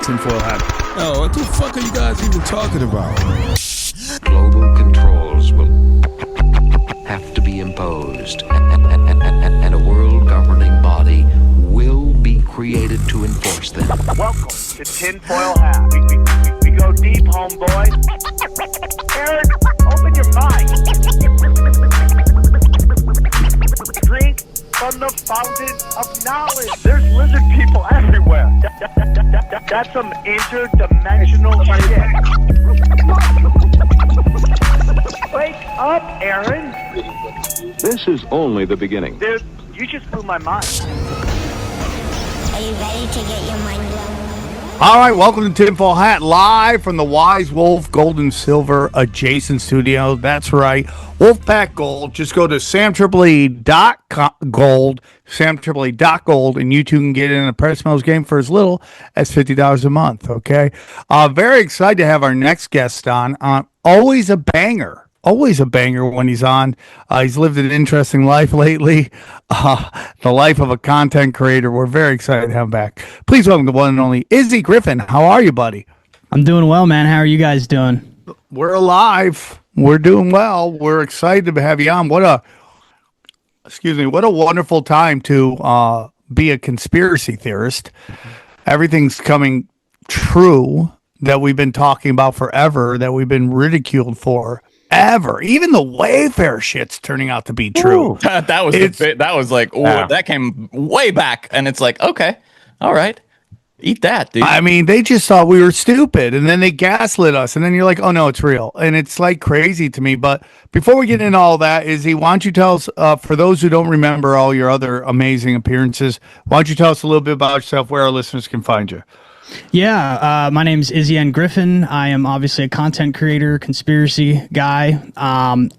tinfoil hat. Oh, what the fuck are you guys even talking about? Global controls will have to be imposed, and a world governing body will be created to enforce them. Welcome to Tinfoil Hat. We go deep, homeboy. Aaron, open your mind. Drink from the fountain of knowledge. There's lizard people everywhere. That's some interdimensional shit. Wake up, Aaron. This is only the beginning. Dude, you just blew my mind. Are you ready to get your mind blown? All right, welcome to Tinfoil Hat, live from the Wise Wolf Gold and Silver adjacent studio. That's right, Wolfpack Gold. Just go to samtripoli.gold, samtripoli.gold, and you too can get in a Press Mills game for as little as $50 a month, okay? Very excited to have our next guest on. Always a banger. Always a banger when he's on. He's lived an interesting life lately, the life of a content creator. We're very excited to have him back. Please welcome the one and only Izzy Griffin. How are you, buddy? I'm doing well, man. How are you guys doing? We're alive. We're doing well. We're excited to have you on. What a wonderful time to be a conspiracy theorist. Everything's coming true that we've been talking about forever, that we've been ridiculed for. Ever, even the Wayfair shit's turning out to be true. That was like, that came way back, and it's like, okay, all right, eat that, dude. I mean, they just thought we were stupid, and then they gaslit us, and then you're like, oh no, it's real, and it's like crazy to me. But before we get into all that, Izzy, why don't you tell us, for those who don't remember all your other amazing appearances, why don't you tell us a little bit about yourself, where our listeners can find you? Yeah, my name's Izzy Griffin. I am obviously a content creator, conspiracy guy. I'm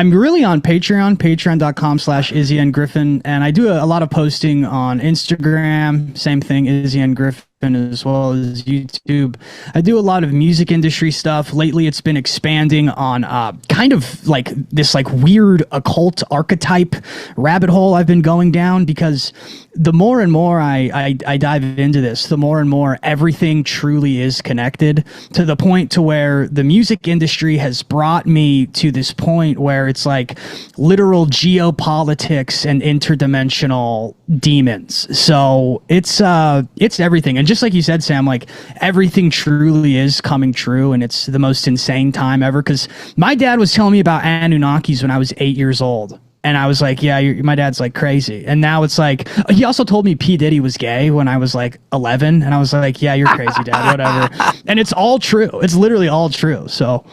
really on Patreon, patreon.com/Izzy Griffin, and I do a lot of posting on Instagram. Same thing, Izzy Griffin, as well as YouTube. I do a lot of music industry stuff. Lately, it's been expanding on kind of like this like weird occult archetype rabbit hole I've been going down, because the more and more I dive into this, the more and more everything truly is connected, to the point to where the music industry has brought me to this point where it's like literal geopolitics and interdimensional demons. So it's everything. And just like you said, Sam, like everything truly is coming true, and it's the most insane time ever, because my dad was telling me about Anunnakis when I was 8 years old. And I was like, yeah, my dad's like crazy. And now it's like, he also told me P. Diddy was gay when I was like 11. And I was like, yeah, you're crazy, Dad, whatever. And it's all true. It's literally all true. So,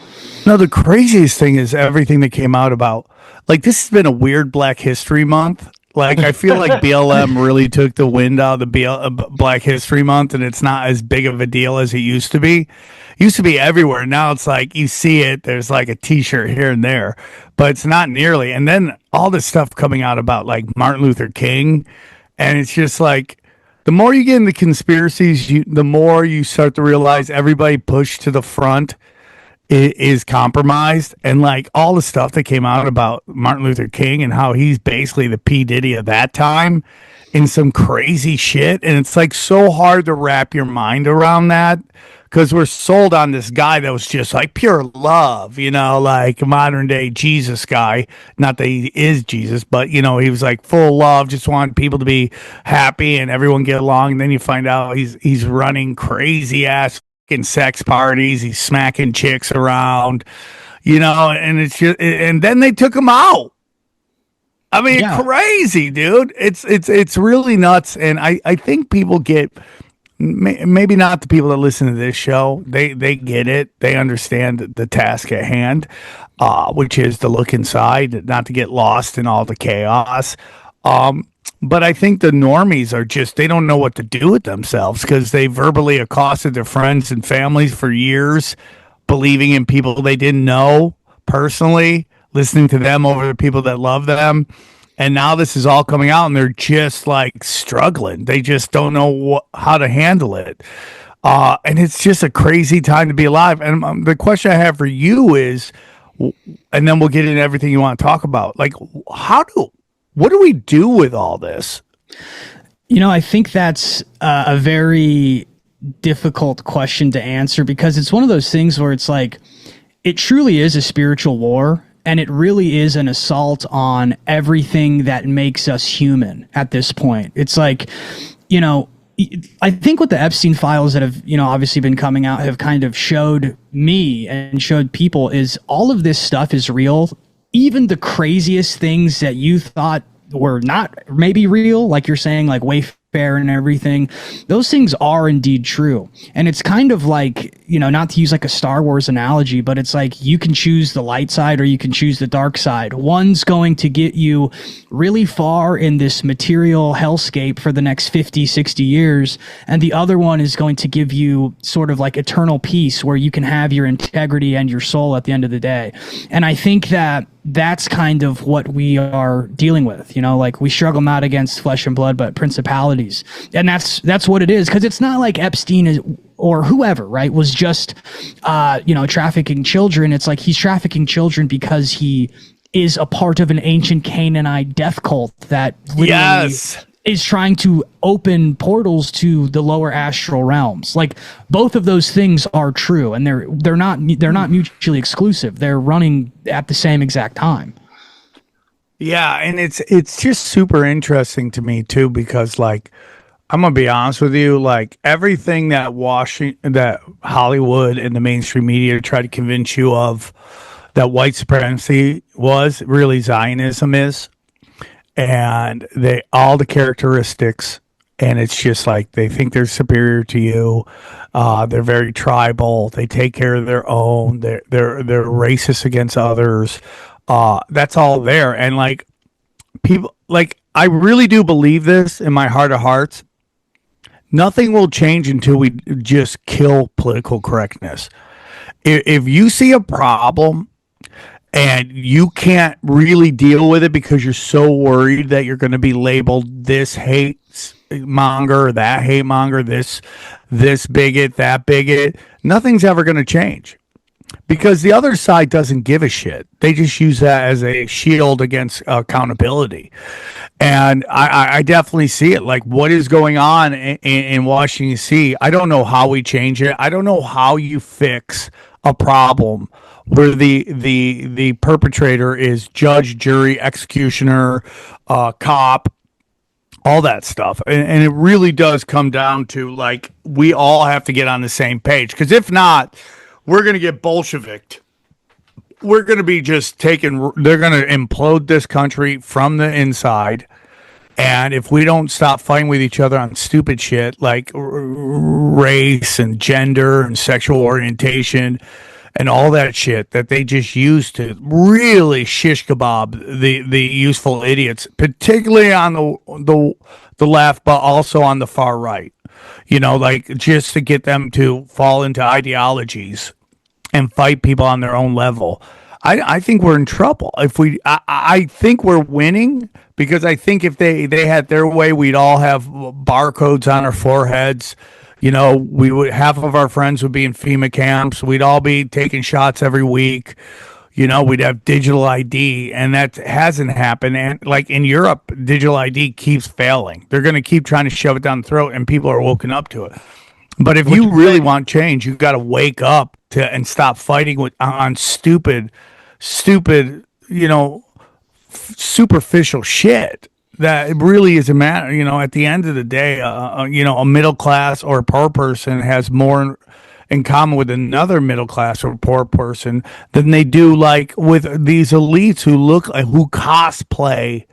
no, the craziest thing is everything that came out about, like, this has been a weird Black History Month. Like, I feel like BLM really took the wind out of the Black History Month, and it's not as big of a deal as it used to be. It used to be everywhere. Now it's like you see it, there's like a t-shirt here and there, but it's not nearly. And then all this stuff coming out about like Martin Luther King, and it's just like the more you get into conspiracies, the more you start to realize everybody pushed to the front is compromised. And like all the stuff that came out about Martin Luther King and how he's basically the P. Diddy of that time in some crazy shit. And it's like so hard to wrap your mind around that, because we're sold on this guy that was just like pure love, you know, like a modern day Jesus guy. Not that he is Jesus, but you know, he was like full of love, just wanted people to be happy and everyone get along. And then you find out he's running crazy ass sex parties, he's smacking chicks around, you know, and it's just, and then they took him out. I mean, yeah. Crazy, dude. It's really nuts. And I think people get, maybe not the people that listen to this show, they get it, they understand the task at hand, which is to look inside, not to get lost in all the chaos. But I think the normies are just, they don't know what to do with themselves, because they verbally accosted their friends and families for years, believing in people they didn't know personally, listening to them over the people that love them. And now this is all coming out and they're just like struggling. They just don't know how to handle it. And it's just a crazy time to be alive. And the question I have for you is, and then we'll get into everything you want to talk about. Like, what do we do with all this? You know, I think that's a very difficult question to answer, because it's one of those things where it's like, it truly is a spiritual war, and it really is an assault on everything that makes us human at this point. It's like, you know, I think what the Epstein files that have, you know, obviously been coming out have kind of showed me and showed people is all of this stuff is real. Even the craziest things that you thought were not maybe real, like you're saying, like Wayfair and everything, those things are indeed true. And it's kind of like, you know, not to use like a Star Wars analogy, but it's like you can choose the light side or you can choose the dark side. One's going to get you really far in this material hellscape for the next 50, 60 years. And the other one is going to give you sort of like eternal peace where you can have your integrity and your soul at the end of the day. And I think that that's kind of what we are dealing with. You know, like we struggle not against flesh and blood, but principalities. And that's what it is. Cause it's not like Epstein is, or whoever, right, was just, you know, trafficking children. It's like he's trafficking children because he is a part of an ancient Canaanite death cult that literally is trying to open portals to the lower astral realms. Like both of those things are true, and they're not mutually exclusive. They're running at the same exact time. Yeah, and it's just super interesting to me too, because like I'm gonna be honest with you, like everything that that Hollywood and the mainstream media try to convince you of that white supremacy was really Zionism is, and all the characteristics, and it's just like they think they're superior to you. They're very tribal. They take care of their own. They're racist against others. That's all there. And like people, like I really do believe this in my heart of hearts. Nothing will change until we just kill political correctness. If you see a problem and you can't really deal with it because you're so worried that you're going to be labeled this hate monger, that hate monger, this bigot, that bigot, nothing's ever going to change. Because the other side doesn't give a shit. They just use that as a shield against accountability. And I definitely see it. Like what is going on in Washington, D.C., I don't know how we change it. I don't know how you fix a problem where the perpetrator is judge, jury, executioner, cop, all that stuff. And it really does come down to like we all have to get on the same page. Because if not, we're going to get Bolshevik. We're going to be just they're going to implode this country from the inside. And if we don't stop fighting with each other on stupid shit like race and gender and sexual orientation and all that shit that they just use to really shish kebab the useful idiots, particularly on the left, but also on the far right. You know, like just to get them to fall into ideologies and fight people on their own level. I think we're in trouble. I think we're winning because I think if they had their way, we'd all have barcodes on our foreheads. You know, half of our friends would be in FEMA camps. We'd all be taking shots every week. You know, we'd have digital ID, and that hasn't happened. And like in Europe, digital ID keeps failing. They're going to keep trying to shove it down the throat, and people are woken up to it. But if you really want change, you've got to wake up and stop fighting on stupid, you know, superficial shit that really is a matter. You know, at the end of the day, you know, a middle class or a poor person has more in common with another middle class or poor person than they do like with these elites who cosplay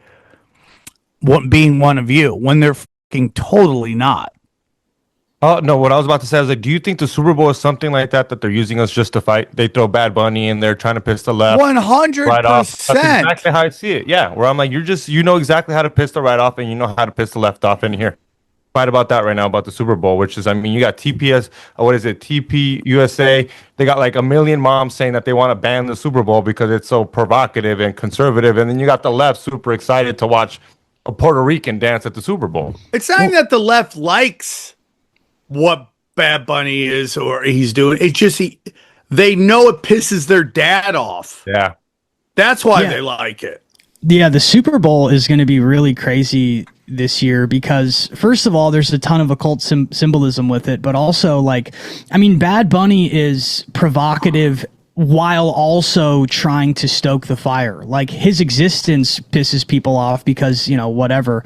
being one of you when they're fucking totally not. Oh, no, what I was about to say, I was like, do you think the Super Bowl is something like that they're using us just to fight? They throw Bad Bunny in there trying to piss the left. 100%. Right off. That's exactly how I see it. Yeah, where I'm like, you know exactly how to piss the right off and you know how to piss the left off in here. Fight about that right now, about the Super Bowl, which is, I mean, you got TPS, TP USA. They got like a million moms saying that they want to ban the Super Bowl because it's so provocative and conservative. And then you got the left super excited to watch a Puerto Rican dance at the Super Bowl. It's not even that the left likes what Bad Bunny is or he's doing. It's just they know it pisses their dad off. Yeah. That's why they like it. Yeah, the Super Bowl is going to be really crazy this year because, first of all, there's a ton of occult symbolism with it, but also, like, I mean, Bad Bunny is provocative while also trying to stoke the fire. Like, his existence pisses people off because, you know, whatever,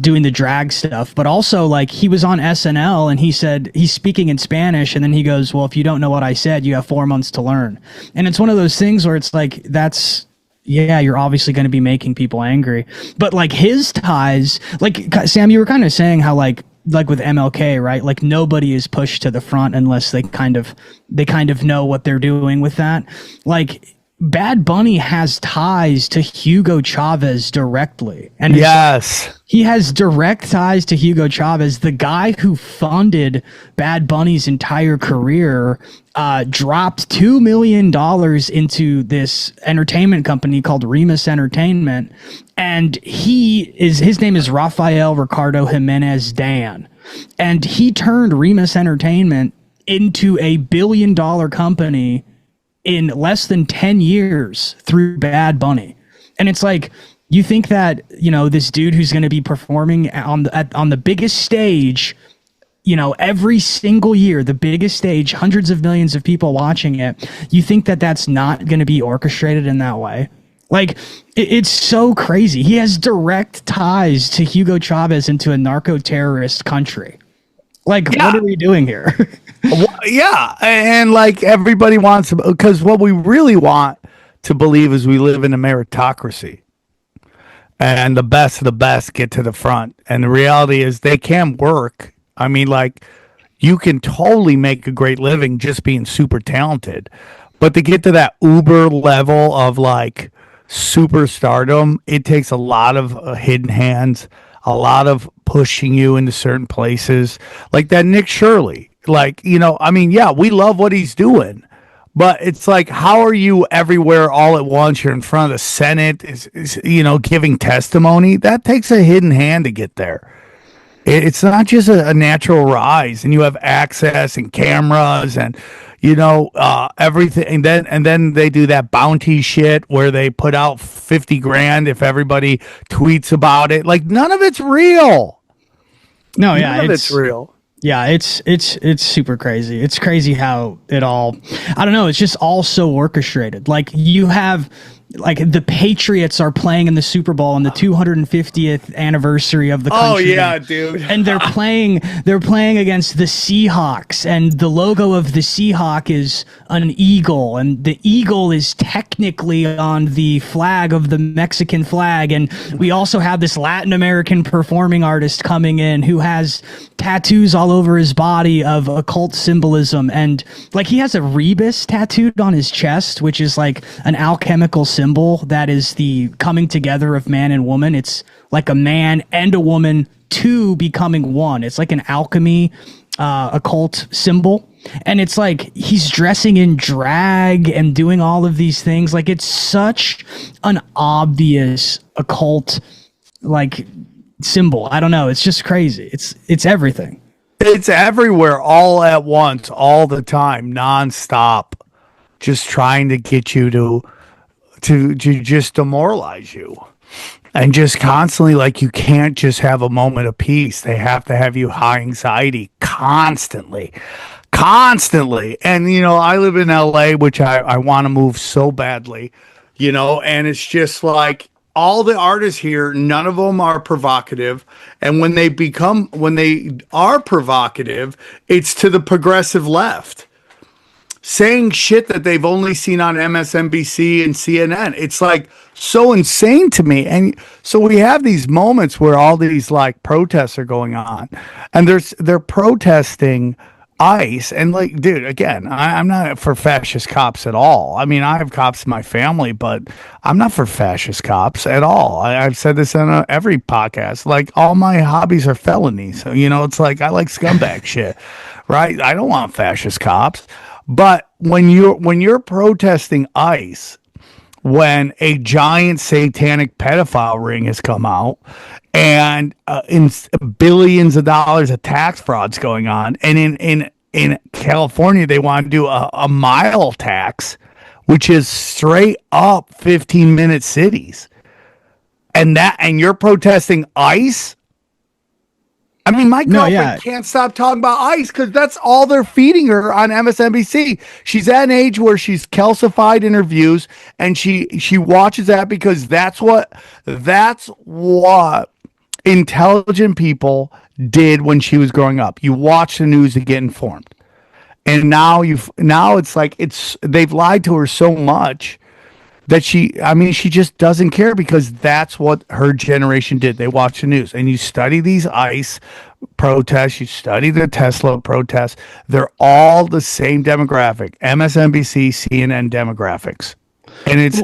doing the drag stuff. But also, like, he was on SNL and he said he's speaking in Spanish, and then he goes, well, if you don't know what I said, you have 4 months to learn. And it's one of those things where it's like, that's, yeah, you're obviously going to be making people angry. But, like, his ties, like, Sam, you were kind of saying how, like with MLK, right? Like, nobody is pushed to the front unless they kind of know what they're doing with that. Like, Bad Bunny has ties to Hugo Chavez directly. And yes, he has direct ties to Hugo Chavez. The guy who funded Bad Bunny's entire career dropped $2 million into this entertainment company called Remus Entertainment. And his name is Rafael Ricardo Jimenez Dan. And he turned Remus Entertainment into a $1 billion company in less than 10 years through Bad Bunny. And it's like, you think that, you know, this dude who's going to be performing on the biggest stage, you know, every single year, the biggest stage, hundreds of millions of people watching it, you think that that's not going to be orchestrated in that way? Like, it's so crazy. He has direct ties to Hugo Chavez into a narco-terrorist country. Like, yeah. What are we doing here? Yeah, and like everybody wants to, because what we really want to believe is we live in a meritocracy, and the best of the best get to the front. And the reality is they can work. I mean, like, you can totally make a great living just being super talented, but to get to that uber level of like superstardom, it takes a lot of hidden hands, a lot of pushing you into certain places, like that Nick Shirley. Like, you know, I mean, yeah, we love what he's doing, but it's like, how are you everywhere all at once? You're in front of the Senate, is you know, giving testimony. That takes a hidden hand to get there. It's not just a natural rise, and you have access and cameras and, you know, everything. And then they do that bounty shit where they put out 50 grand if everybody tweets about it. Like, none of it's real. No, yeah, none of it's real. Yeah, it's super crazy. It's crazy how it all, I don't know, it's just all so orchestrated. Like, you have, like, the Patriots are playing in the Super Bowl on the 250th anniversary of the country. Oh yeah, dude. And they're playing against the Seahawks, and the logo of the Seahawk is an eagle, and the eagle is technically on the flag of the Mexican flag. And we also have this Latin American performing artist coming in who has tattoos all over his body of occult symbolism, and like, he has a rebus tattooed on his chest, which is like an alchemical symbol that is the coming together of man and woman. It's like a man and a woman two becoming one. It's like an alchemy occult symbol, and it's like he's dressing in drag and doing all of these things. Like, it's such an obvious occult like symbol. I don't know, it's just crazy. It's everything. It's everywhere, all at once, all the time, nonstop, just trying to get you to just demoralize you, and just constantly, like, you can't just have a moment of peace. They have to have you high anxiety constantly. And, you know, I live in LA, which I want to move so badly, you know, and it's just like, all the artists here, none of them are provocative. And when they are provocative, it's to the progressive left, saying shit that they've only seen on MSNBC and CNN. It's like so insane to me. And so we have these moments where all these like protests are going on, and they're protesting ICE. And like, dude, again, I'm not for fascist cops at all. I mean, I have cops in my family, but I'm not for fascist cops at all. I've said this on every podcast. Like, all my hobbies are felonies. So, you know, it's like, I like scumbag shit, right? I don't want fascist cops. But when you're protesting ICE, when a giant satanic pedophile ring has come out, and in billions of dollars of tax frauds going on, and in California they want to do a mile tax, which is straight up 15-minute cities, and you're protesting ICE. I mean, my girlfriend can't stop talking about ICE because that's all they're feeding her on MSNBC. She's at an age where she's calcified interviews, and she watches that because that's what intelligent people did when she was growing up. You watch the news to get informed, and now it's like they've lied to her so much that she just doesn't care because that's what her generation did. They watch the news, and you study these ICE protests, you study the Tesla protests. They're all the same demographic, MSNBC, CNN demographics. And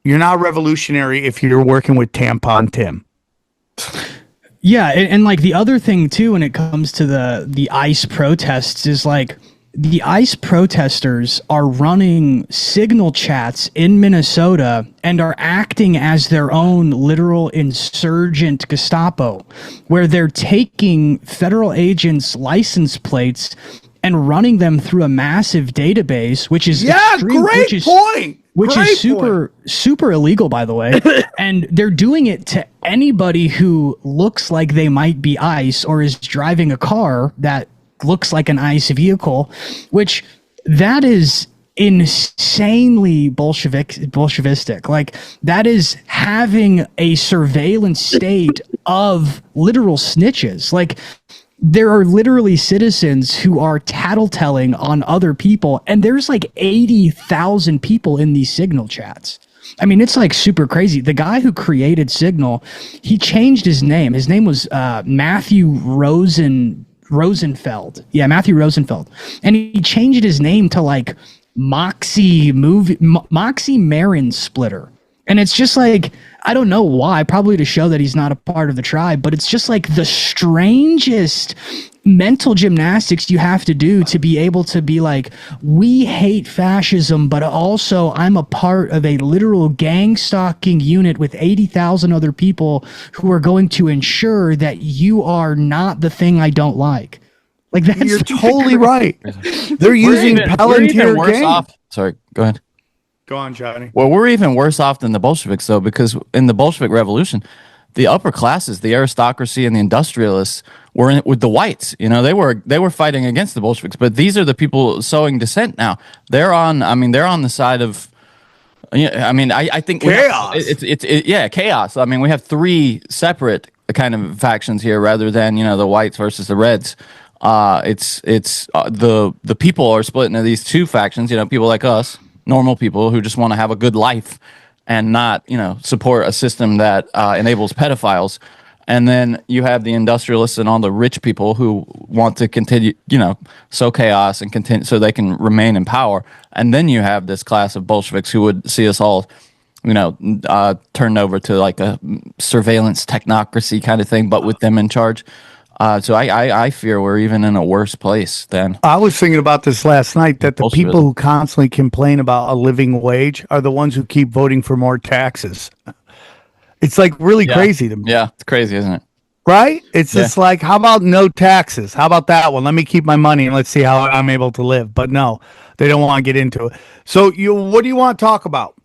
you're not revolutionary if you're working with Tampon Tim. Yeah, and like the other thing too, when it comes to the ICE protests, is like the ICE protesters are running signal chats in Minnesota and are acting as their own literal insurgent Gestapo, where they're taking federal agents' license plates and running them through a massive database, which is super illegal, by the way. And they're doing it to anybody who looks like they might be ICE or is driving a car that looks like an ICE vehicle, which that is insanely Bolshevistic. Like, that is having a surveillance state of literal snitches. Like, there are literally citizens who are tattletelling on other people, and there's like 80,000 people in these Signal chats. I mean, it's like super crazy. The guy who created Signal, he changed his name. His name was Matthew Rosenfeld. Yeah, Matthew Rosenfeld. And he changed his name to like Moxie Marin Splitter. And it's just like, I don't know why, probably to show that he's not a part of the tribe, but it's just like the strangest mental gymnastics you have to do to be able to be like, we hate fascism, but also I'm a part of a literal gang stalking unit with 80,000 other people who are going to ensure that you are not the thing I don't like. Like, that's you're totally right. They're using Palantir gang. Sorry, go ahead. Go on, Johnny. Well, we're even worse off than the Bolsheviks, though, because in the Bolshevik Revolution, the upper classes, the aristocracy and the industrialists, were in it with the whites. You know, they were fighting against the Bolsheviks, but these are the people sowing dissent now. They're on the side of. I mean, I think chaos. Chaos. I mean, we have three separate kind of factions here, rather than the whites versus the reds. The people are split into these two factions. People like us, normal people who just want to have a good life and not, support a system that enables pedophiles. And then you have the industrialists and all the rich people who want to continue, sow chaos and continue so they can remain in power. And then you have this class of Bolsheviks who would see us all, turned over to like a surveillance technocracy kind of thing, but with them in charge. So I fear we're even in a worse place than. I was thinking about this last night, that the people who constantly complain about a living wage are the ones who keep voting for more taxes. It's like really crazy to me. Yeah, it's crazy, isn't it? Right? It's just like, how about no taxes? How about that one? Let me keep my money and let's see how I'm able to live. But no, they don't want to get into it. So what do you want to talk about?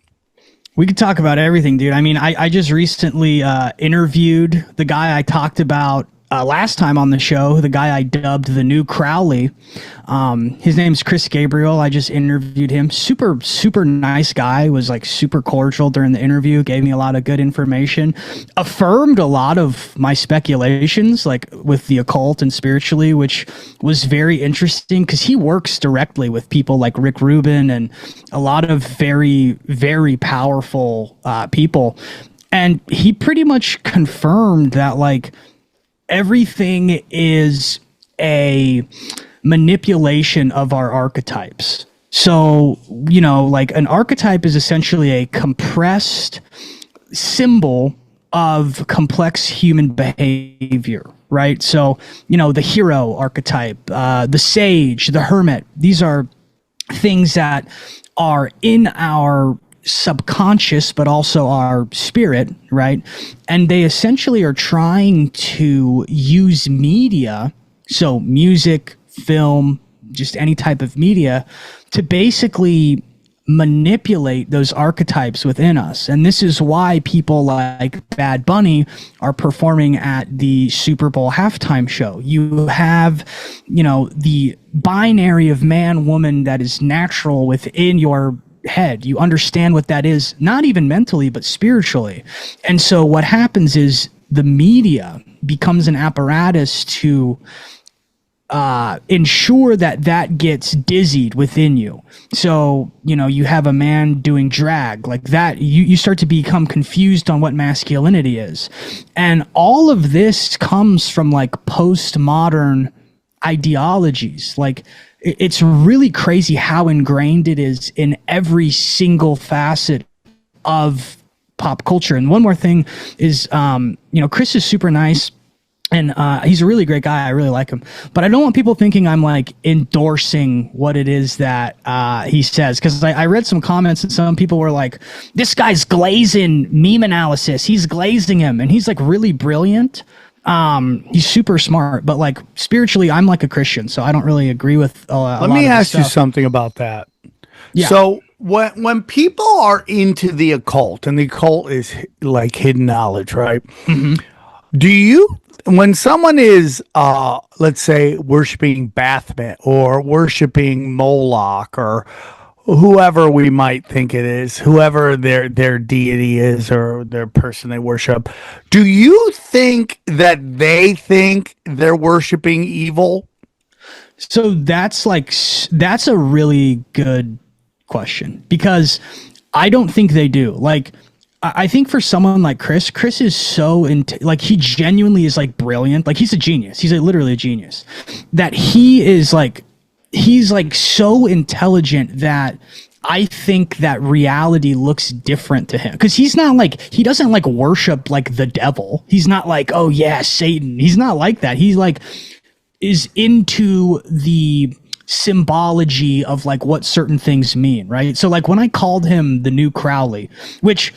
We could talk about everything, dude. I mean, I just recently interviewed the guy I talked about last time on the show, the guy I dubbed the new Crowley. His name's Chris Gabriel. I just interviewed him. Super, super nice guy. Was like super cordial during the interview. Gave me a lot of good information. Affirmed a lot of my speculations, like with the occult and spiritually, which was very interesting because he works directly with people like Rick Rubin and a lot of very, very powerful people. And he pretty much confirmed that, like, everything is a manipulation of our archetypes. So, like an archetype is essentially a compressed symbol of complex human behavior, right? So, the hero archetype, the sage, the hermit, these are things that are in our subconscious, but also our spirit, right? And they essentially are trying to use media, so music, film, just any type of media, to basically manipulate those archetypes within us. And this is why people like Bad Bunny are performing at the Super Bowl halftime show. You have, the binary of man, woman that is natural within your head. You understand what that is, not even mentally, but spiritually. And so what happens is the media becomes an apparatus to ensure that gets dizzied within you. So, you have a man doing drag like that. You start to become confused on what masculinity is. And all of this comes from like postmodern ideologies. Like it's really crazy how ingrained it is in every single facet of pop culture. And one more thing is, Chris is super nice. And he's a really great guy. I really like him. But I don't want people thinking I'm like endorsing what it is that he says. Because I read some comments and some people were like, this guy's glazing meme analysis. He's glazing him. And he's like really brilliant. He's super smart. But like spiritually, I'm like a Christian. So I don't really agree with a lot of Let me ask you stuff. something about that. Yeah. So when people are into the occult, and the occult is like hidden knowledge, right? Mm-hmm. When someone is, let's say, worshiping Baphomet or worshiping Moloch or whoever we might think it is, whoever their deity is or their person they worship, do you think that they think they're worshiping evil? So that's a really good question, because I don't think they do. Like, I think for someone like Chris is so he genuinely is like brilliant. Like he's a genius. He's literally a genius. That he's like so intelligent that I think that reality looks different to him, because he doesn't like worship like the devil. He's not like, oh yeah, Satan. He's not like that. He's like is into the symbology of like what certain things mean, right? So like when I called him the new Crowley, which,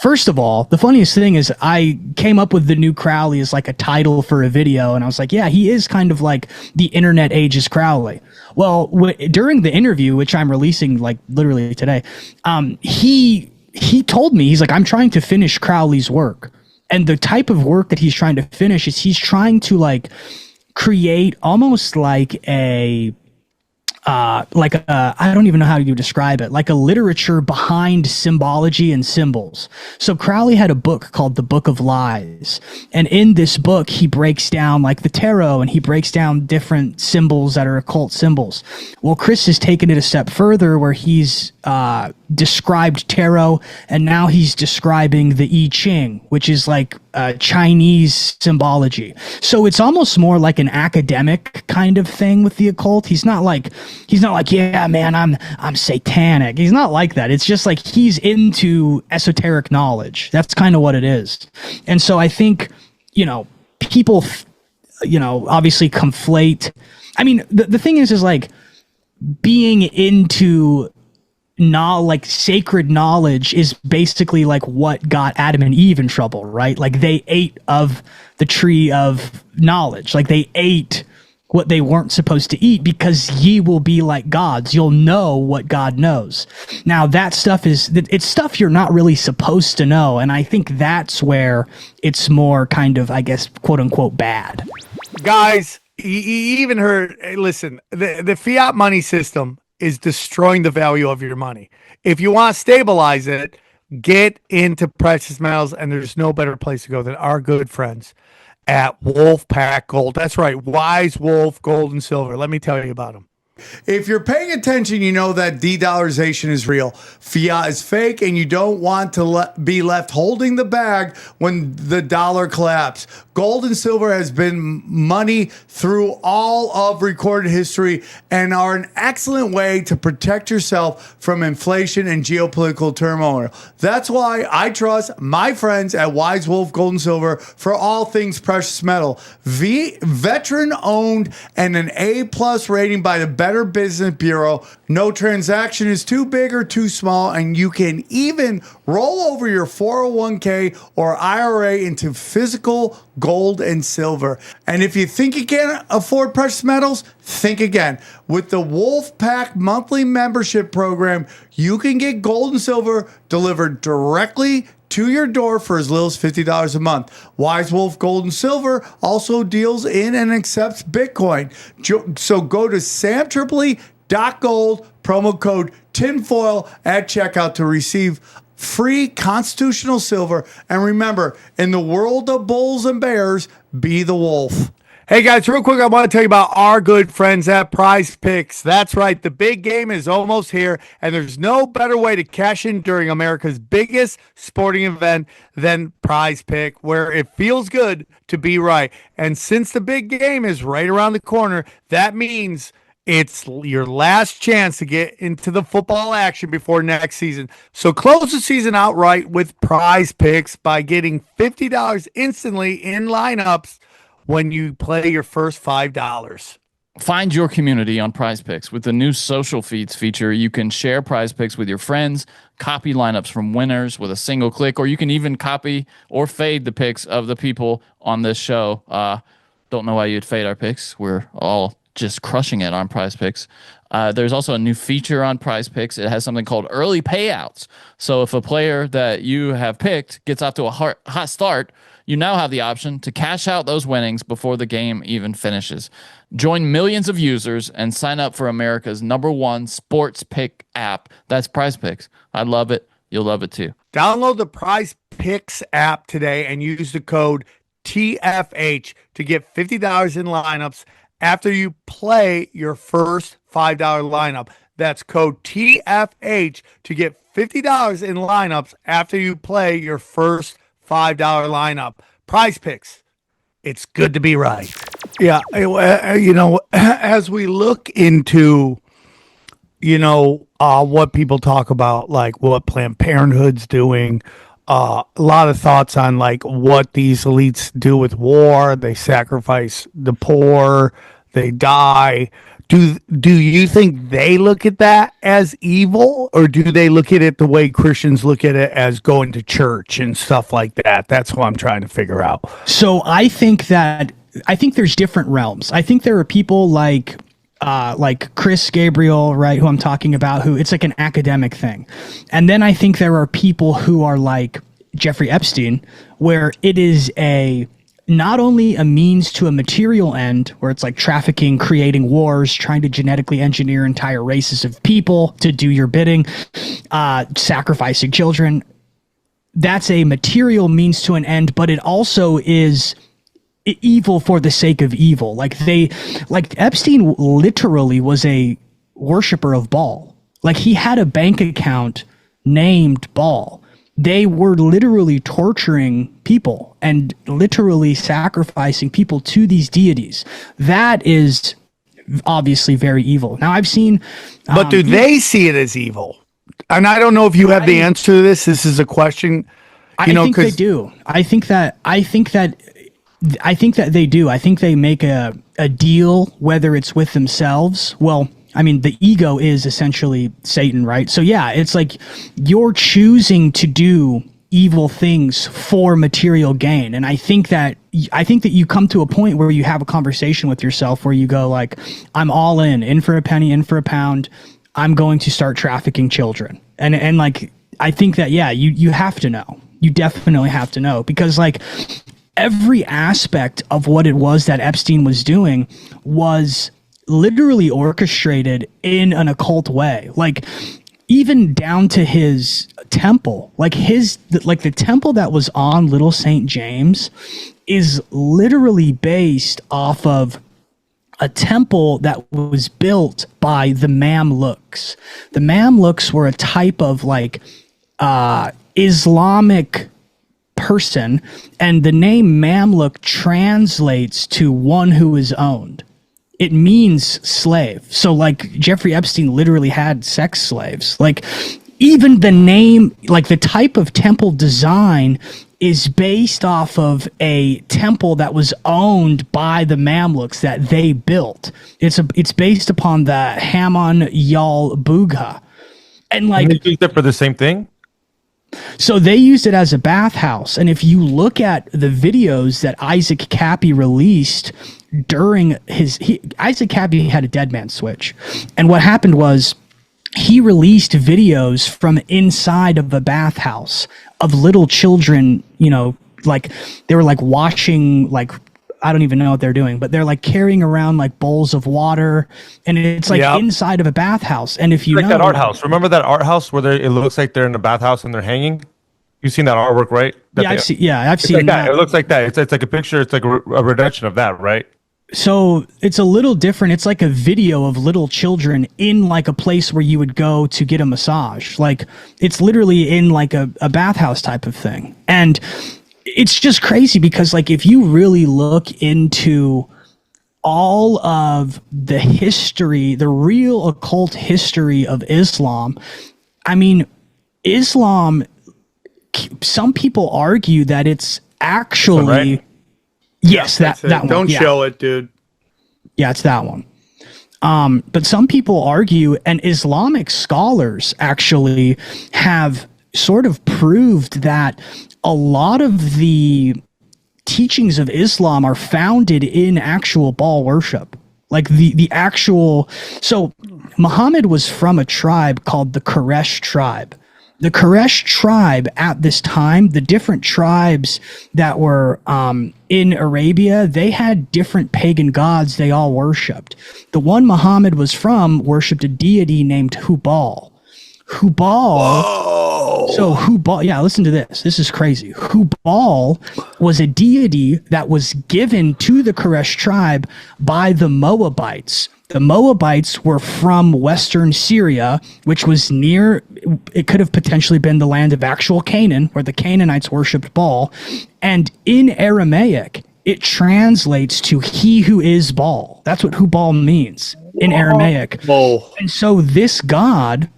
first of all, the funniest thing is I came up with the new Crowley as like a title for a video, and I was like, yeah, he is kind of like the internet age's Crowley. Well, during the interview, which I'm releasing like literally today, he told me, he's like, I'm trying to finish Crowley's work. And the type of work that he's trying to finish is he's trying to like create almost like I don't even know how you describe it, like a literature behind symbology and symbols. So Crowley had a book called The Book of Lies. And in this book, he breaks down like the tarot, and he breaks down different symbols that are occult symbols. Well, Chris has taken it a step further, where he's described tarot, and now he's describing the I Ching, which is like Chinese symbology. So it's almost more like an academic kind of thing with the occult. He's not like, yeah, man, I'm satanic. He's not like that. It's just like he's into esoteric knowledge. That's kind of what it is. And so I think, people, obviously conflate. I mean, the thing is like being into like sacred knowledge is basically like what got Adam and Eve in trouble, right? Like they ate of the tree of knowledge. Like they ate what they weren't supposed to eat, because ye will be like gods. You'll know what God knows. Now that stuff it's stuff you're not really supposed to know. And I think that's where it's more kind of, I guess, quote unquote bad. Guys, you even heard, listen, the fiat money system is destroying the value of your money. If you want to stabilize it, get into precious metals, and there's no better place to go than our good friends at Wolfpack Gold. That's right, Wise Wolf Gold and Silver. Let me tell you about them. If you're paying attention, you know that de-dollarization is real. Fiat is fake, and you don't want to be left holding the bag when the dollar collapses. Gold and silver has been money through all of recorded history and are an excellent way to protect yourself from inflation and geopolitical turmoil. That's why I trust my friends at Wise Wolf Gold and Silver for all things precious metal. Veteran owned and an A+ rating by the best Better Business Bureau. No transaction is too big or too small, and you can even roll over your 401k or IRA into physical gold and silver. And if you think you can't afford precious metals, think again. With the Wolfpack monthly membership program, you can get gold and silver delivered directly to your door for as little as $50 a month. Wise Wolf Gold and Silver also deals in and accepts Bitcoin. So go to samtripoli.gold, promo code tinfoil at checkout to receive free constitutional silver. And remember, in the world of bulls and bears, be the wolf. Hey guys, real quick, I want to tell you about our good friends at Prize Picks. That's right, the big game is almost here, and there's no better way to cash in during America's biggest sporting event than Prize Pick, where it feels good to be right. And since the big game is right around the corner, that means it's your last chance to get into the football action before next season. So close the season out right with Prize Picks by getting $50 instantly in lineups when you play your first $5. Find your community on Prize Picks. With the new social feeds feature, you can share Prize Picks with your friends, copy lineups from winners with a single click, or you can even copy or fade the picks of the people on this show. Don't know why you'd fade our picks. We're all just crushing it on Prize Picks. There's also a new feature on Prize Picks. It has something called early payouts. So if a player that you have picked gets off to a hot start, you now have the option to cash out those winnings before the game even finishes. Join millions of users and sign up for America's #1 sports pick app. That's Prize Picks. I love it. You'll love it too. Download the Prize Picks app today and use the code TFH to get $50 in lineups after you play your first $5 lineup. That's code TFH to get $50 in lineups after you play your first $5 lineup. Prize Picks. It's good to be right. Yeah, as we look into, what people talk about, like what Planned Parenthood's doing, a lot of thoughts on like what these elites do with war. They sacrifice the poor. They die. Do you think they look at that as evil, or do they look at it the way Christians look at it as going to church and stuff like that? That's what I'm trying to figure out. So I think there's different realms. I think there are people like Chris Gabriel, right, who I'm talking about, who it's like an academic thing. And then I think there are people who are like Jeffrey Epstein, where it is not only a means to a material end, where it's like trafficking, creating wars, trying to genetically engineer entire races of people to do your bidding, sacrificing children. That's a material means to an end, but it also is evil for the sake of evil. Like Epstein literally was a worshiper of Baal. Like he had a bank account named Baal. They were literally torturing people and literally sacrificing people to these deities. That is obviously very evil. Now I've seen, but do they see it as evil? And I don't know if you have the answer to this. This is a question. I think they do. I think that they do. I think they make a deal, whether it's with themselves. Well, I mean, the ego is essentially Satan, right? So yeah, it's like you're choosing to do evil things for material gain. And I think that you come to a point where you have a conversation with yourself where you go like, I'm all in for a penny, in for a pound. I'm going to start trafficking children. And like, I think that, yeah, you have to know. You definitely have to know, because like every aspect of what it was that Epstein was doing was literally orchestrated in an occult way, like even down to his temple. Like the temple that was on Little St. James is literally based off of a temple that was built by the Mamluks. The Mamluks were a type of like Islamic person, and the name Mamluk translates to one who is owned. It means slave. So like Jeffrey Epstein literally had sex slaves. Like even the name, like the type of temple design is based off of a temple that was owned by the Mamluks that they built. It's based upon the Hammon Yal Bugha. And like, they used it for the same thing? So they used it as a bathhouse. And if you look at the videos that Isaac Cappy released during Isaac Cappy had a dead man switch. And what happened was he released videos from inside of a bathhouse of little children, you know, like they were like washing, like, I don't even know what they're doing, but they're like carrying around like bowls of water, and it's like inside of a bathhouse. And if you like know that art house, remember that art house where it looks like they're in a bathhouse and they're hanging? You've seen that artwork, right? I've seen like that. It looks like that. It's like a picture. It's like a reduction of that, right? So it's a little different. It's like a video of little children in like a place where you would go to get a massage. Like it's literally in like a bathhouse type of thing. And it's just crazy because like if you really look into all of the history, the real occult history of Islam, I mean, Islam, some people argue that it's actually... Right? Yes, that one. Don't show it, dude. Yeah, it's that one. But some people argue, and Islamic scholars actually have sort of proved that a lot of the teachings of Islam are founded in actual Baal worship. Like the actual... So Muhammad was from a tribe called the Quraysh tribe. The Quraysh tribe at this time, the different tribes that were in Arabia, they had different pagan gods they all worshipped. The one Muhammad was from worshipped a deity named Hubal. Hubal, yeah, listen to this. This is crazy. Hubal was a deity that was given to the Quraysh tribe by the Moabites. The Moabites were from Western Syria, which was near, it could have potentially been the land of actual Canaan, where the Canaanites worshipped Baal. And in Aramaic, it translates to he who is Baal. That's what Hubal means in Aramaic. Whoa. And so this god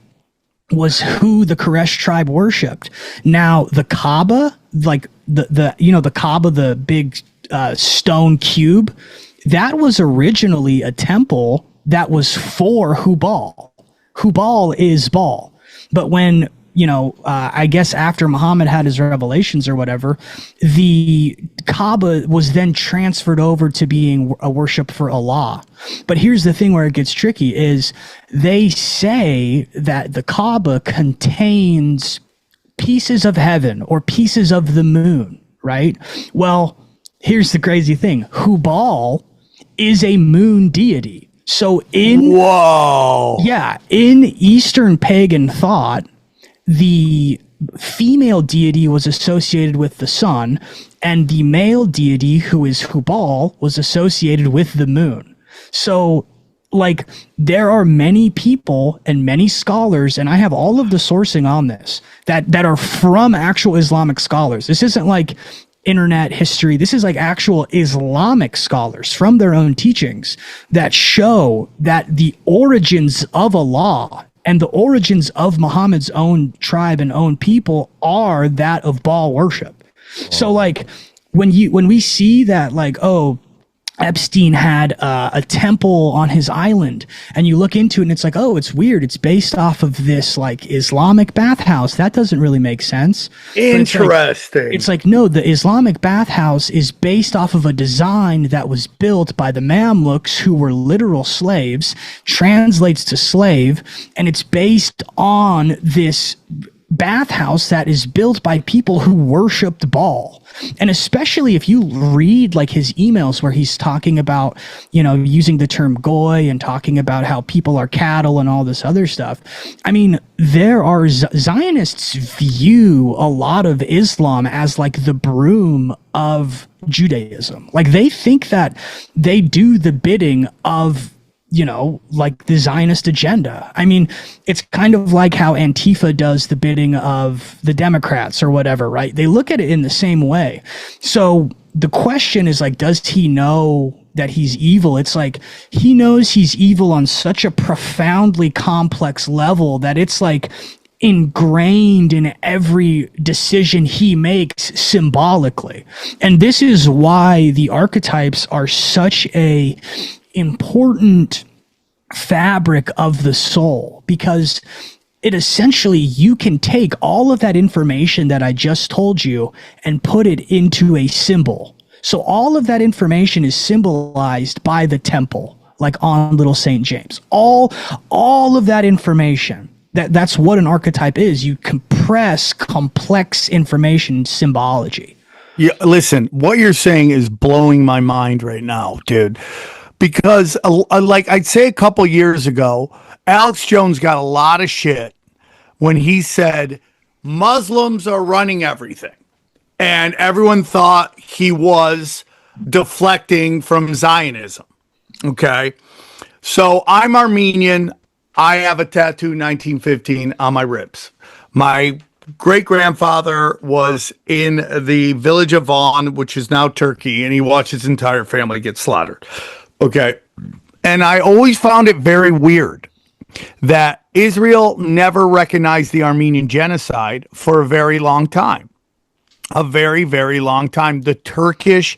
was who the Quraysh tribe worshipped. Now, the Kaaba, like the Kaaba, the big stone cube, that was originally a temple that was for Hubal. Hubal is Baal. But when, I guess after Muhammad had his revelations or whatever, the Kaaba was then transferred over to being a worship for Allah. But here's the thing where it gets tricky is they say that the Kaaba contains pieces of heaven or pieces of the moon, right? Well, here's the crazy thing. Hubal is a moon deity. So in Eastern pagan thought, the female deity was associated with the sun, and the male deity, who is Hubal, was associated with the moon. So, like, there are many people and many scholars, and I have all of the sourcing on this, that are from actual Islamic scholars. This isn't like internet history. This is like actual Islamic scholars from their own teachings that show that the origins of Allah and the origins of Muhammad's own tribe and own people are that of Baal worship. So like when we see that, like, oh, Epstein had a temple on his island, and you look into it and it's like, oh, it's weird. It's based off of this like Islamic bathhouse. That doesn't really make sense. Interesting. It's like, no, the Islamic bathhouse is based off of a design that was built by the Mamluks, who were literal slaves, translates to slave, and it's based on this bathhouse that is built by people who worshipped Baal. And especially if you read like his emails where he's talking about, using the term goy and talking about how people are cattle and all this other stuff. I mean, there are Zionists view a lot of Islam as like the broom of Judaism. Like they think that they do the bidding of like the Zionist agenda. I mean, it's kind of like how Antifa does the bidding of the Democrats or whatever, right? They look at it in the same way. So the question is like, does he know that he's evil? It's like, he knows he's evil on such a profoundly complex level that it's like, ingrained in every decision he makes symbolically. And this is why the archetypes are such a important fabric of the soul, because it essentially, you can take all of that information that I just told you and put it into a symbol. So all of that information is symbolized by the temple, like on Little St. James. All of that information, that's what an archetype is. You compress complex information in symbology. Yeah, listen, what you're saying is blowing my mind right now, dude. Because, like I'd say a couple years ago, Alex Jones got a lot of shit when he said Muslims are running everything. And everyone thought he was deflecting from Zionism. Okay. So I'm Armenian. I have a tattoo 1915 on my ribs. My great grandfather was in the village of Van, which is now Turkey, and he watched his entire family get slaughtered. Okay. And I always found it very weird that Israel never recognized the Armenian genocide for a very long time. A very, very long time. The Turkish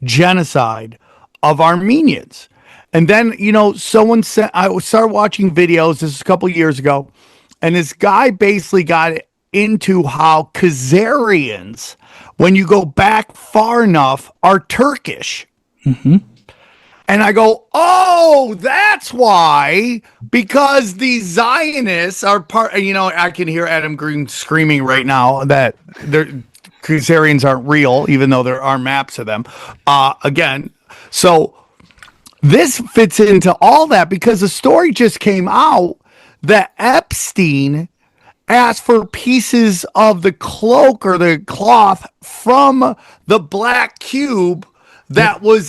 genocide of Armenians. And then, you know, someone said, I started watching videos, this is a couple of years ago, and this guy basically got into how Khazarians, when you go back far enough, are Turkish. Mm-hmm. And I go, oh, that's why, because the Zionists are part, you know, I can hear Adam Green screaming right now that Khazarians aren't real, even though there are maps of them. Again, so this fits into all that because the story just came out that Epstein asked for pieces of the cloak or the cloth from the black cube that was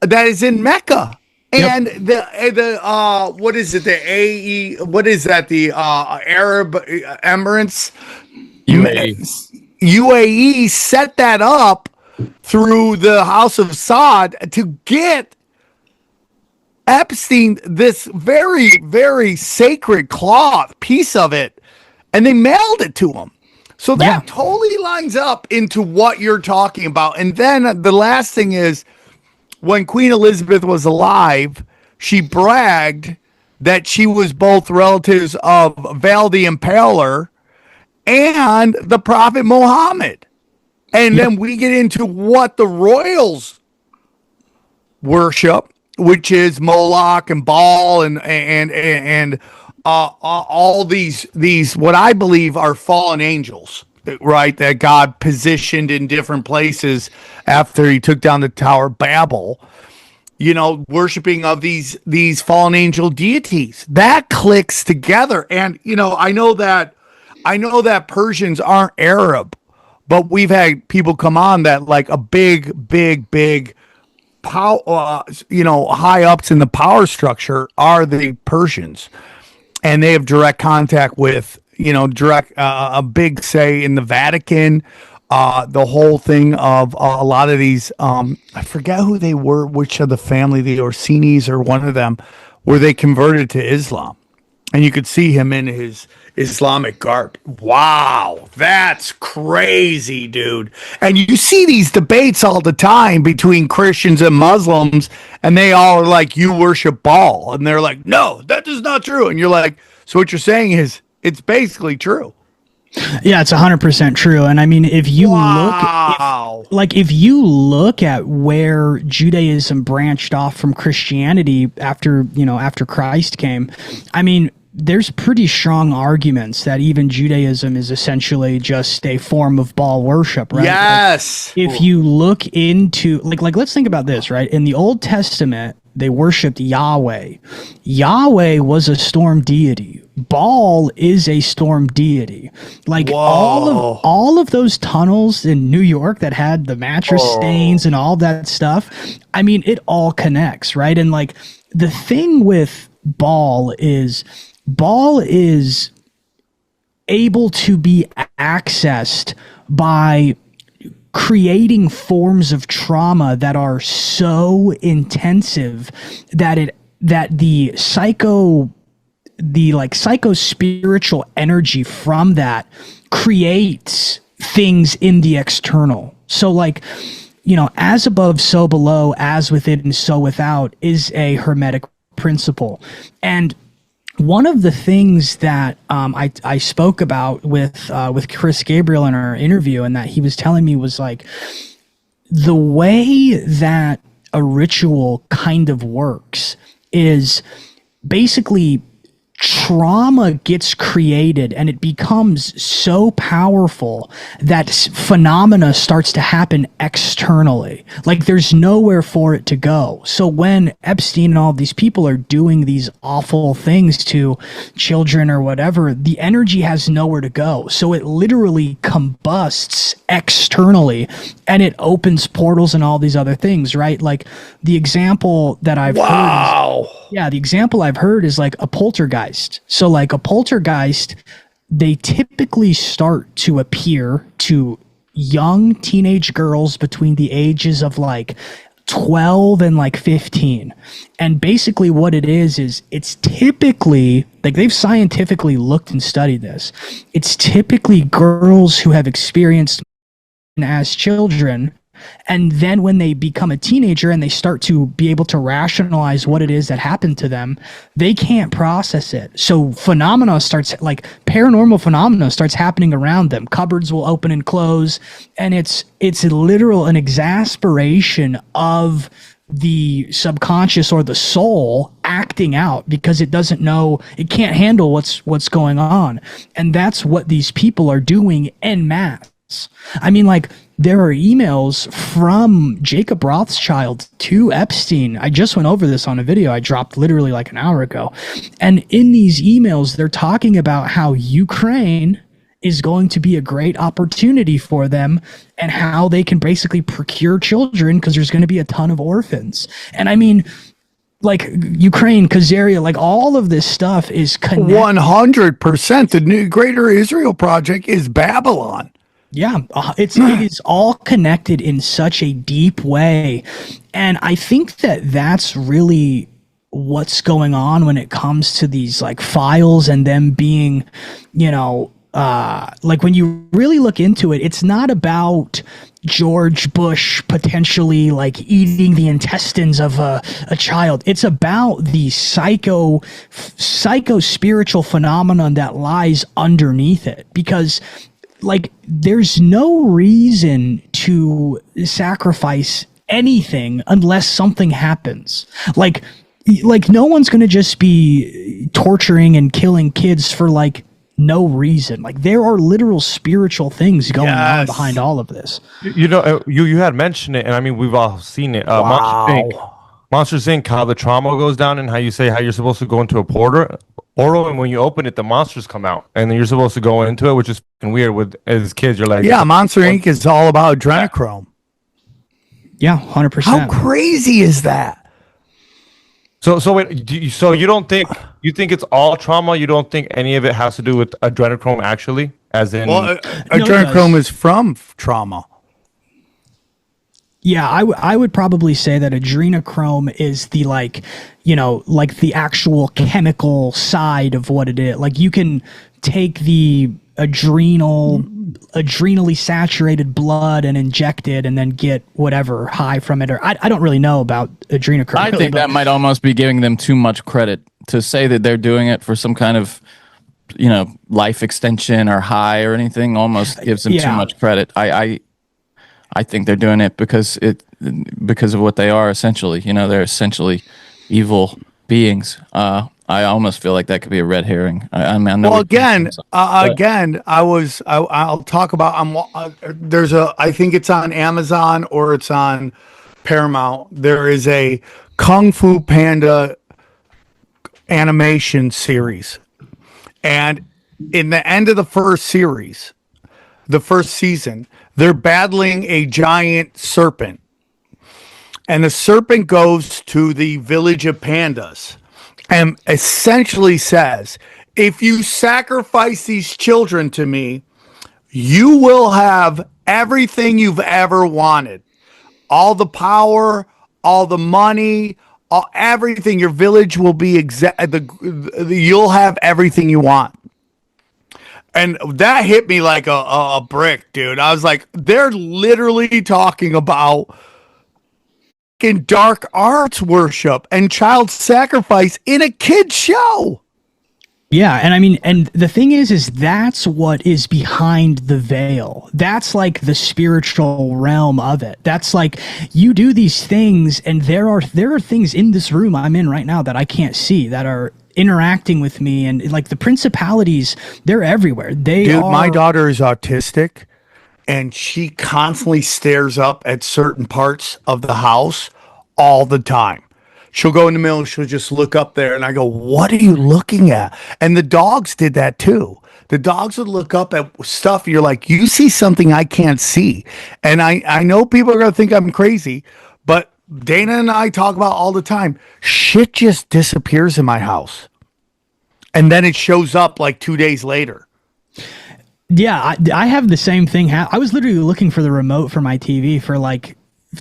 that is in Mecca. And the what is it? The what is that? The Arab Emirates, UAE set that up through the House of Saud to get Epstein this very, very sacred cloth piece of it, and they mailed it to him. So that totally lines up into what you're talking about. And then the last thing is, when Queen Elizabeth was alive, she bragged that she was both relatives of Val the Impaler and the Prophet Muhammad. And then we get into what the royals worship, which is Moloch and Baal and all these what I believe are fallen angels, right? That God positioned in different places after he took down the Tower of Babel, you know, worshiping of these fallen angel deities. That clicks together. And, you know, I know that Persians aren't Arab, but we've had people come on that like a big power, you know, high ups in the power structure are the Persians, and they have direct contact with, you know, a big say in the Vatican. The whole thing of a lot of these, I forget who they were, which of the family, the Orsini's or one of them, where they converted to Islam. And you could see him in his Islamic garb. Wow, that's crazy, dude. And you see these debates all the time between Christians and Muslims, and they all are like, you worship Baal. And they're like, no, that is not true. And you're like, so what you're saying is it's basically true. Yeah, it's 100% true. And I mean, if you if you look at where Judaism branched off from Christianity after Christ came, I mean, there's pretty strong arguments that even Judaism is essentially just a form of Baal worship, right? Yes. Like, if you look into like let's think about this, right? In the Old Testament, they worshipped Yahweh. Yahweh was a storm deity. Baal is a storm deity. Like all of those tunnels in New York that had the mattress stains and all that stuff. I mean, it all connects, right? And like the thing with Baal is able to be accessed by creating forms of trauma that are so intensive that the the like psycho-spiritual energy from that creates things in the external. So like, you know, as above, so below, as within, so without is a Hermetic principle. And one of the things that I spoke about with Chris Gabriel in our interview, and that he was telling me, was like the way that a ritual kind of works is basically trauma gets created and it becomes so powerful that phenomena starts to happen externally. Like there's nowhere for it to go. So when Epstein and all these people are doing these awful things to children or whatever, the energy has nowhere to go. So it literally combusts externally and it opens portals and all these other things, right? Like the example that I've heard the example I've heard is like a poltergeist. So like a poltergeist, they typically start to appear to young teenage girls between the ages of like 12 and like 15. And basically what it is it's typically, like they've scientifically looked and studied this. It's typically girls who have experienced as children. And then when they become a teenager and they start to be able to rationalize what it is that happened to them, they can't process it. So phenomena starts, like paranormal phenomena starts happening around them. Cupboards will open and close. And it's literal an exasperation of the subconscious or the soul acting out because it doesn't know, it can't handle what's going on. And that's what these people are doing en masse. I mean, like, there are emails from Jacob Rothschild to Epstein. I just went over this on a video I dropped literally like an hour ago. And in these emails, they're talking about how Ukraine is going to be a great opportunity for them and how they can basically procure children because there's going to be a ton of orphans. And I mean, like Ukraine, Khazaria, like all of this stuff is connected. 100%. The new Greater Israel Project is Babylon. Yeah, it is all connected in such a deep way. And I think that that's really what's going on when it comes to these like files and them being, you know, like when you really look into it, it's not about George Bush potentially like eating the intestines of a child. It's about the psycho spiritual phenomenon that lies underneath it, because like there's no reason to sacrifice anything unless something happens. Like no one's going to just be torturing and killing kids for like no reason. Like there are literal spiritual things going on behind all of this. You know, you had mentioned it, and I mean we've all seen it. Monsters Inc. How the trauma goes down, and how you say how you're supposed to go into a portal, and when you open it, the monsters come out, and then you're supposed to go into it, which is weird. With as kids, you're like, yeah, Monster Inc. is all about adrenochrome. Yeah, 100%. How crazy is that? So wait, so you don't think it's all trauma? You don't think any of it has to do with adrenochrome actually, as in? Well, adrenochrome is from trauma. Yeah, I would probably say that adrenochrome is the like, you know, like the actual chemical side of what it is. Like you can take the adrenally saturated blood and inject it and then get whatever high from it. Or I don't really know about adrenochrome. I think that might almost be giving them too much credit to say that they're doing it for some kind of, you know, life extension or high or anything. Almost gives them too much credit. I think they're doing it because of what they are essentially. You know, they're essentially evil beings. I almost feel like that could be a red herring. I know. Well, I'll talk about. There's I think it's on Amazon or it's on Paramount. There is a Kung Fu Panda animation series, and in the end of the first series, the first season, they're battling a giant serpent. And the serpent goes to the village of pandas and essentially says, if you sacrifice these children to me, you will have everything you've ever wanted. All the power, all the money, everything. Your village will be you'll have everything you want. And that hit me like a brick, dude. I was like, they're literally talking about in dark arts worship and child sacrifice in a kid's show. Yeah, and I mean, and the thing is that's what is behind the veil. That's like the spiritual realm of it. That's like you do these things, and there are things in this room I'm in right now that I can't see that are interacting with me, and like the principalities, they're everywhere. My daughter is autistic, and she constantly stares up at certain parts of the house all the time. She'll go in the middle, she'll just look up there, and I go, what are you looking at? And the dogs did that too. The dogs would look up at stuff, you're like, you see something I can't see. And I know people are going to think I'm crazy, but Dana and I talk about all the time, shit just disappears in my house. And then it shows up like 2 days later. Yeah, I have the same thing. I was literally looking for the remote for my TV for like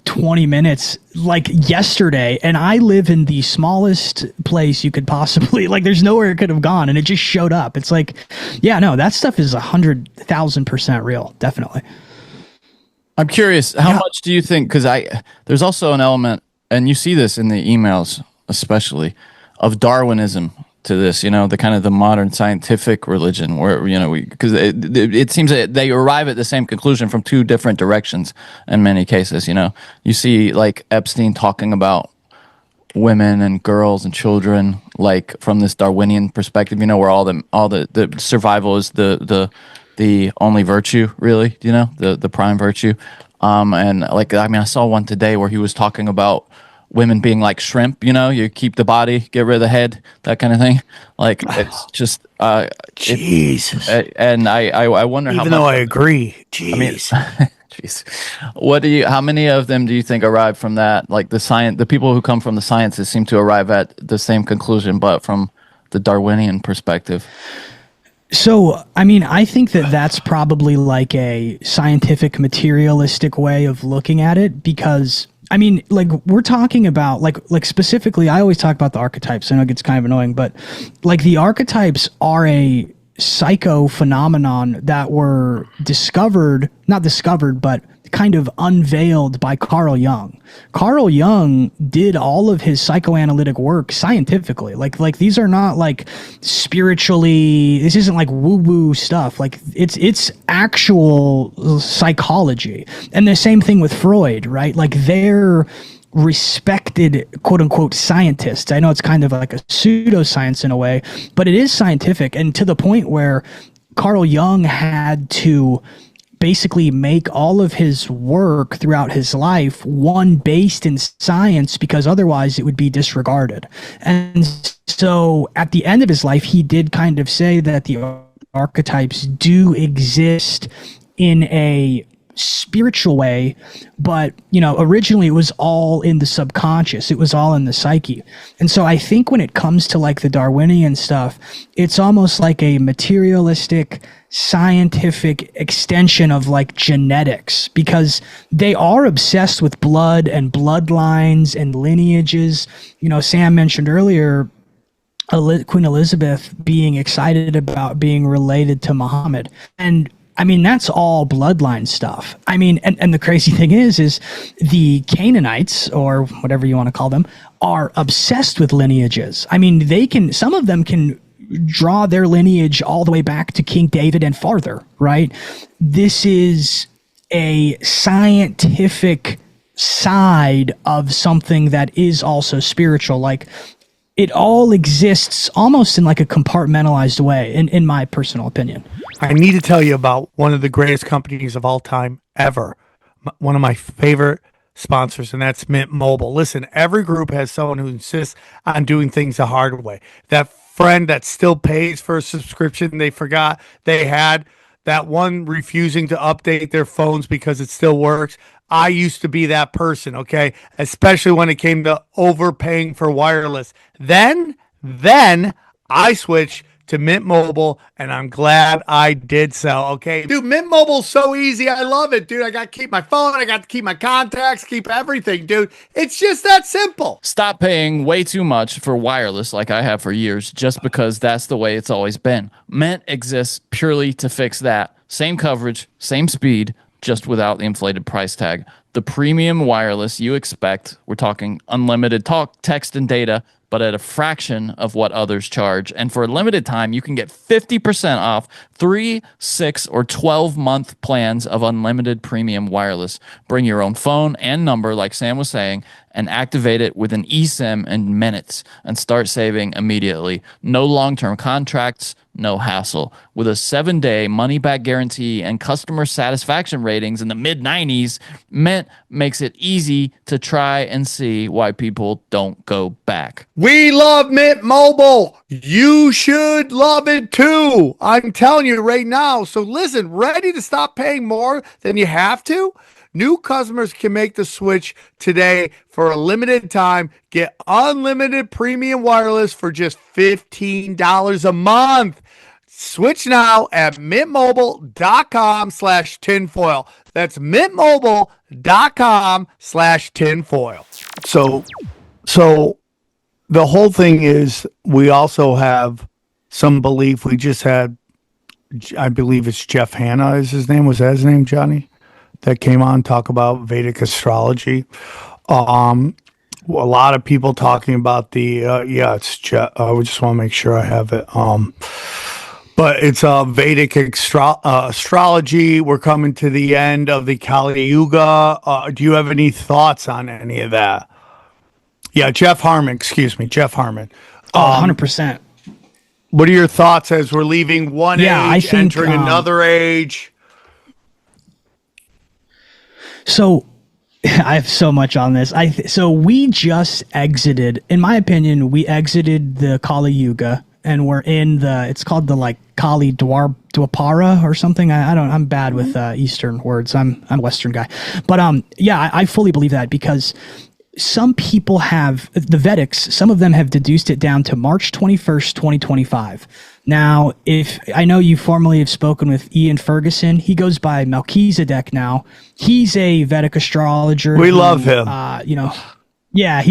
20 minutes like yesterday, and I live in the smallest place you could possibly, like, there's nowhere it could have gone, and it just showed up. It's like, yeah, no, that stuff is 100,000% real. Definitely. I'm curious, how much do you think, because there's also an element, and you see this in the emails especially, of Darwinism to this, the kind of the modern scientific religion where, because it seems that they arrive at the same conclusion from two different directions in many cases. You see like Epstein talking about women and girls and children, like from this Darwinian perspective, where all the survival is the only virtue, really, the prime virtue. And like, I mean, I saw one today where he was talking about women being like shrimp, you keep the body, get rid of the head, that kind of thing. Like, it's just Jesus. And I wonder even though I agree. Jeez. I mean, jeez. How many of them do you think arrive from that? Like the people who come from the sciences seem to arrive at the same conclusion, but from the Darwinian perspective. So, I mean, I think that's probably like a scientific materialistic way of looking at it, because I mean, like, we're talking about like specifically, I always talk about the archetypes. I know it gets kind of annoying, but like the archetypes are a psycho phenomenon that were not discovered, but kind of unveiled by Carl Jung. Carl Jung did all of his psychoanalytic work scientifically. Like these are not like spiritually, this isn't like woo-woo stuff. Like it's actual psychology. And the same thing with Freud, right? Like they're respected quote unquote scientists. I know it's kind of like a pseudoscience in a way, but it is scientific, and to the point where Carl Jung had to basically make all of his work throughout his life one based in science, because otherwise it would be disregarded. And so at the end of his life, he did kind of say that the archetypes do exist in a spiritual way, but originally it was all in the subconscious, it was all in the psyche. And so I think when it comes to like the Darwinian stuff, it's almost like a materialistic scientific extension of like genetics, because they are obsessed with blood and bloodlines and lineages. Sam mentioned earlier Queen Elizabeth being excited about being related to Muhammad, and I mean, that's all bloodline stuff. I mean, and the crazy thing is the Canaanites, or whatever you want to call them, are obsessed with lineages. I mean, some of them can draw their lineage all the way back to King David and farther, right? This is a scientific side of something that is also spiritual. Like, it all exists almost in like a compartmentalized way, in my personal opinion. I need to tell you about one of the greatest companies of all time ever. One of my favorite sponsors, and that's Mint Mobile. Listen, every group has someone who insists on doing things the hard way. That friend that still pays for a subscription they forgot they had. That one refusing to update their phones because it still works. I used to be that person, okay? Especially when it came to overpaying for wireless. Then I switched to Mint Mobile, and I'm glad I did so. Okay, dude, Mint Mobile's so easy. I love it, dude. I got to keep my phone. I got to keep my contacts, keep everything, dude. It's just that simple. Stop paying way too much for wireless like I have for years just because that's the way it's always been. Mint exists purely to fix that. Same coverage, same speed, just without the inflated price tag. The premium wireless you expect, we're talking unlimited talk, text, and data, but at a fraction of what others charge. And for a limited time, you can get 50% off 3, 6, or 12-month plans of unlimited premium wireless. Bring your own phone and number, like Sam was saying, and activate it with an eSIM in minutes and start saving immediately. No long-term contracts, no hassle. With a 7-day money-back guarantee and customer satisfaction ratings in the mid-90s, Mint makes it easy to try and see why people don't go back. We love Mint Mobile. You should love it too. I'm telling you right now. So listen, ready to stop paying more than you have to? New customers can make the switch today for a limited time. Get unlimited premium wireless for just $15 a month. Switch now at mintmobile.com/tinfoil. That's mintmobile.com/tinfoil. So the whole thing is we also have some belief. We just had, I believe it's Jeff Hanna is his name. Was that his name, Johnny? That came on, talk about Vedic astrology. A lot of people talking about the, it's Jeff. I just want to make sure I have it. But it's Vedic astrology. We're coming to the end of the Kali Yuga. Do you have any thoughts on any of that? Yeah, Jeff Harmon. 100%. What are your thoughts as we're leaving one age, entering another age? So I have so much on this. So we just exited, in my opinion, we exited the Kali Yuga. And we're in it's called the like Kali Dwapara or something. I'm bad with Eastern words. I'm a Western guy. But I fully believe that because some people have, the Vedics, some of them have deduced it down to March 21st, 2025. Now, if I know you formerly have spoken with Ian Ferguson, he goes by Melchizedek now. He's a Vedic astrologer. We love him. Yeah,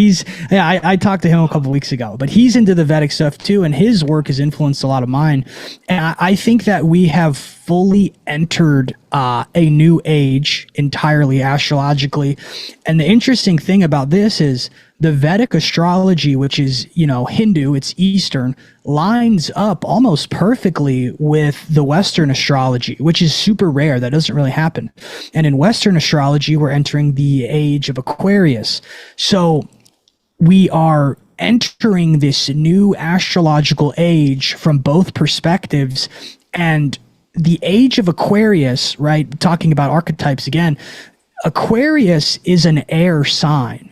I talked to him a couple weeks ago, but he's into the Vedic stuff too, and his work has influenced a lot of mine. And I think that we have fully entered a new age entirely astrologically. And the interesting thing about this is the Vedic astrology, which is, Hindu, it's Eastern, lines up almost perfectly with the Western astrology, which is super rare. That doesn't really happen. And in Western astrology, we're entering the age of Aquarius. So we are entering this new astrological age from both perspectives. And the age of Aquarius, right? Talking about archetypes again, Aquarius is an air sign.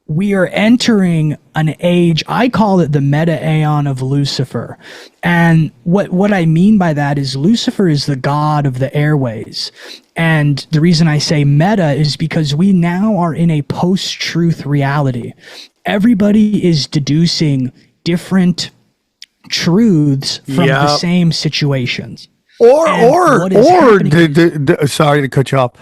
We are entering an age, I call it the meta aeon of Lucifer. And what I mean by that is Lucifer is the god of the airways. And the reason I say meta is because we now are in a post-truth reality. Everybody is deducing different truths from the same situations. Sorry to cut you off.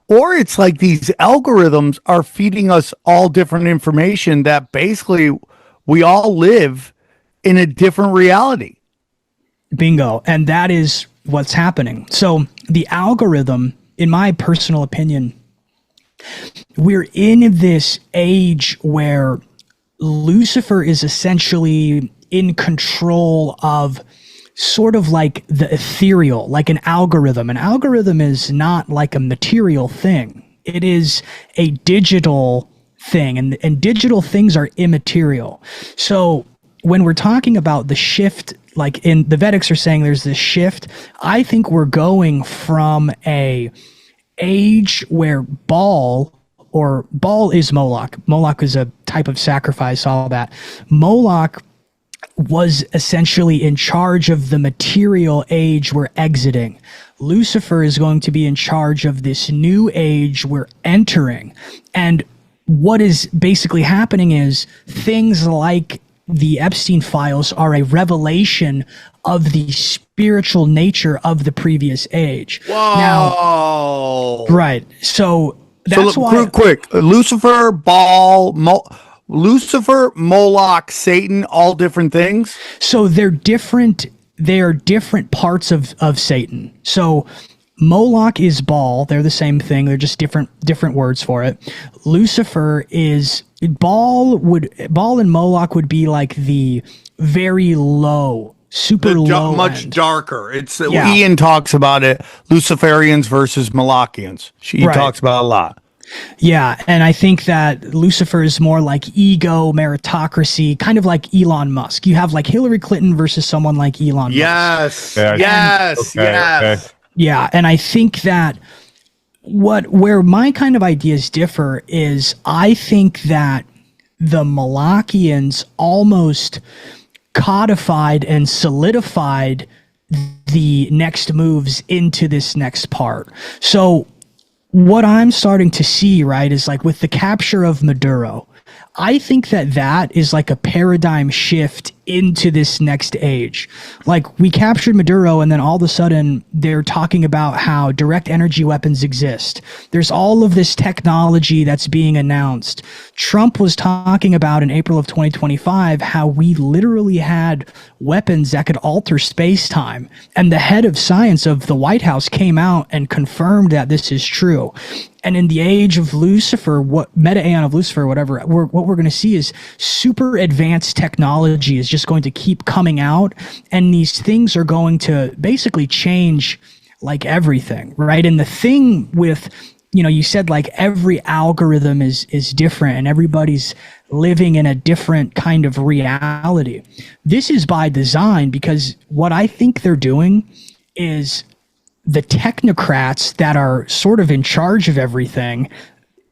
Or it's like these algorithms are feeding us all different information that basically we all live in a different reality. Bingo. And that is what's happening. So the algorithm, in my personal opinion, we're in this age where Lucifer is essentially in control of sort of like the ethereal, like an algorithm. An algorithm is not like a material thing. It is a digital thing, and digital things are immaterial. So when we're talking about the shift, like in the Vedics are saying there's this shift, I think we're going from a age where Baal is Moloch. Moloch is a type of sacrifice, all that. Moloch was essentially in charge of the material age we're exiting. Lucifer is going to be in charge of this new age we're entering. And what is basically happening is things like the Epstein files are a revelation of the spiritual nature of the previous age. Whoa. Now, right. So that's why. Real quick, Lucifer, Lucifer, Moloch, Satan, all different things. So they're different. They are different parts of Satan. So Moloch is Baal. They're the same thing. They're just different words for it. Lucifer is Baal and Moloch would be like the very low, super low, much end. darker. It's Ian talks about it. Luciferians versus Malachians. He talks about it a lot. Yeah, and I think that Lucifer is more like ego, meritocracy, kind of like Elon Musk. You have like Hillary Clinton versus someone like Elon Musk. Yes. Yeah, and I think that where my kind of ideas differ is I think that the Malachians almost codified and solidified the next moves into this next part. So what I'm starting to see, right, is like with the capture of Maduro, I think that is like a paradigm shift into this next age. Like we captured Maduro and then all of a sudden they're talking about how direct energy weapons exist. There's all of this technology that's being announced. Trump was talking about in April of 2025 how we literally had weapons that could alter space-time. And the head of science of the White House came out and confirmed that this is true. And in the age of Lucifer, meta aeon of Lucifer, whatever, what we're going to see is super advanced technology is just going to keep coming out. And these things are going to basically change like everything, right? And the thing with, you said like every algorithm is different and everybody's living in a different kind of reality. This is by design because what I think they're doing is the technocrats that are sort of in charge of everything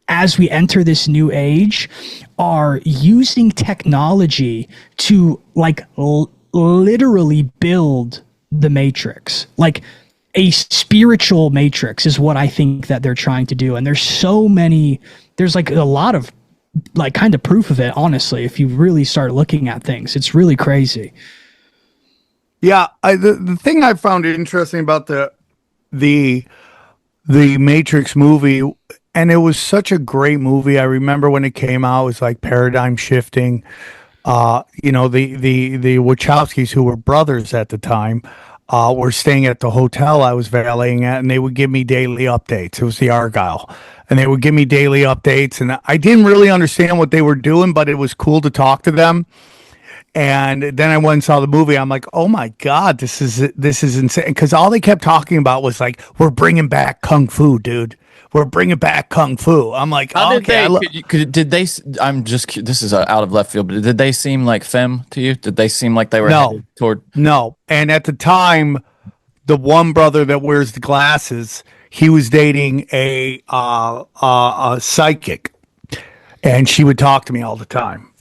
as we enter this new age are using technology to like literally build the matrix. Like a spiritual matrix is what I think that they're trying to do. And there's like a lot of like kind of proof of it, honestly, if you really start looking at things. It's really crazy. Yeah, the thing I found interesting about the Matrix movie, and it was such a great movie. I remember when it came out, it was like paradigm shifting. The Wachowskis, who were brothers at the time, were staying at the hotel I was valeting at, and they would give me daily updates. It was the Argyle, and they would give me daily updates, and I didn't really understand what they were doing, but it was cool to talk to them. And then I went and saw the movie. I'm like, oh my God, this is insane. Because all they kept talking about was like, we're bringing back Kung Fu, dude. We're bringing back Kung Fu. I'm like, okay. Did they? I'm just. This is out of left field, but did they seem like femme to you? Did they seem like they were headed toward? No. And at the time, the one brother that wears the glasses, he was dating a psychic, and she would talk to me all the time.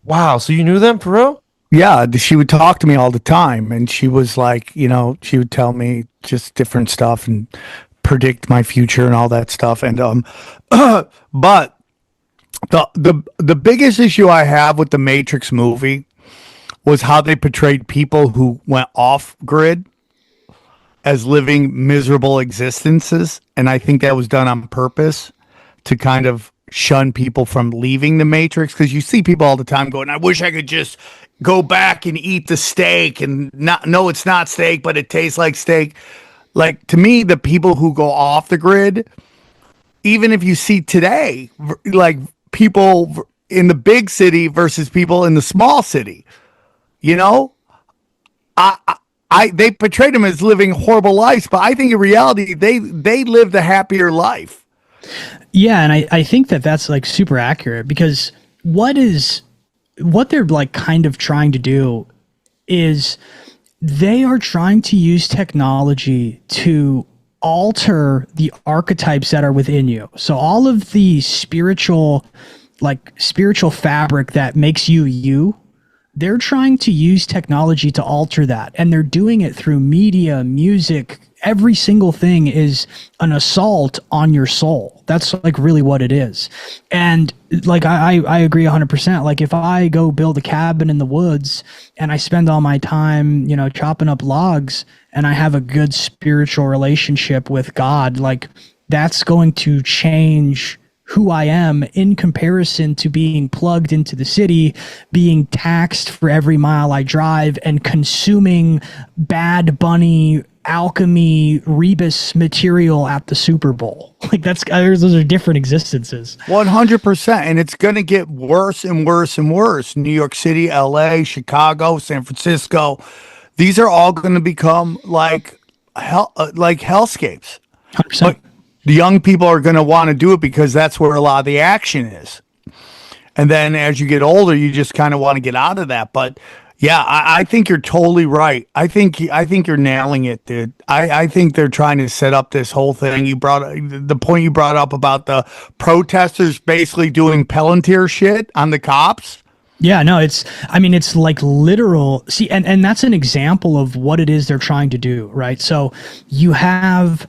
Wow, so you knew them for real? Yeah, she would talk to me all the time, and she was like, she would tell me just different stuff and predict my future and all that stuff. And but the biggest issue I have with the Matrix movie was how they portrayed people who went off grid as living miserable existences, and I think that was done on purpose to kind of shun people from leaving the Matrix, because you see people all the time going, I wish I could just go back and eat the steak and it's not steak, but it tastes like steak. Like, to me, the people who go off the grid, even if you see today, like people in the big city versus people in the small city, they portrayed them as living horrible lives, but I think in reality, they lived a happier life. Yeah, and I think that's like super accurate, because what they're like kind of trying to do is they are trying to use technology to alter the archetypes that are within you. So all of the spiritual fabric that makes you, they're trying to use technology to alter that. And they're doing it through media, music, every single thing is an assault on your soul. That's like really what it is. And like, I agree 100%. Like if I go build a cabin in the woods and I spend all my time, you know, chopping up logs, and I have a good spiritual relationship with God, like that's going to change who I am in comparison to being plugged into the city, being taxed for every mile I drive, and consuming Bad Bunny alchemy rebus material at the Super Bowl. Like those are different existences. 100%. And it's going to get worse and worse and worse. New York City, LA, Chicago, San Francisco. These are all going to become like hellscapes. 100%. But the young people are going to want to do it because that's where a lot of the action is. And then as you get older, you just kind of want to get out of that. But yeah, I think you're totally right. I think you're nailing it, dude. I think they're trying to set up this whole thing. You brought the point you brought up about the protesters basically doing Palantir shit on the cops. Yeah, no, it's like literal. See, and that's an example of what it is they're trying to do, right? So you have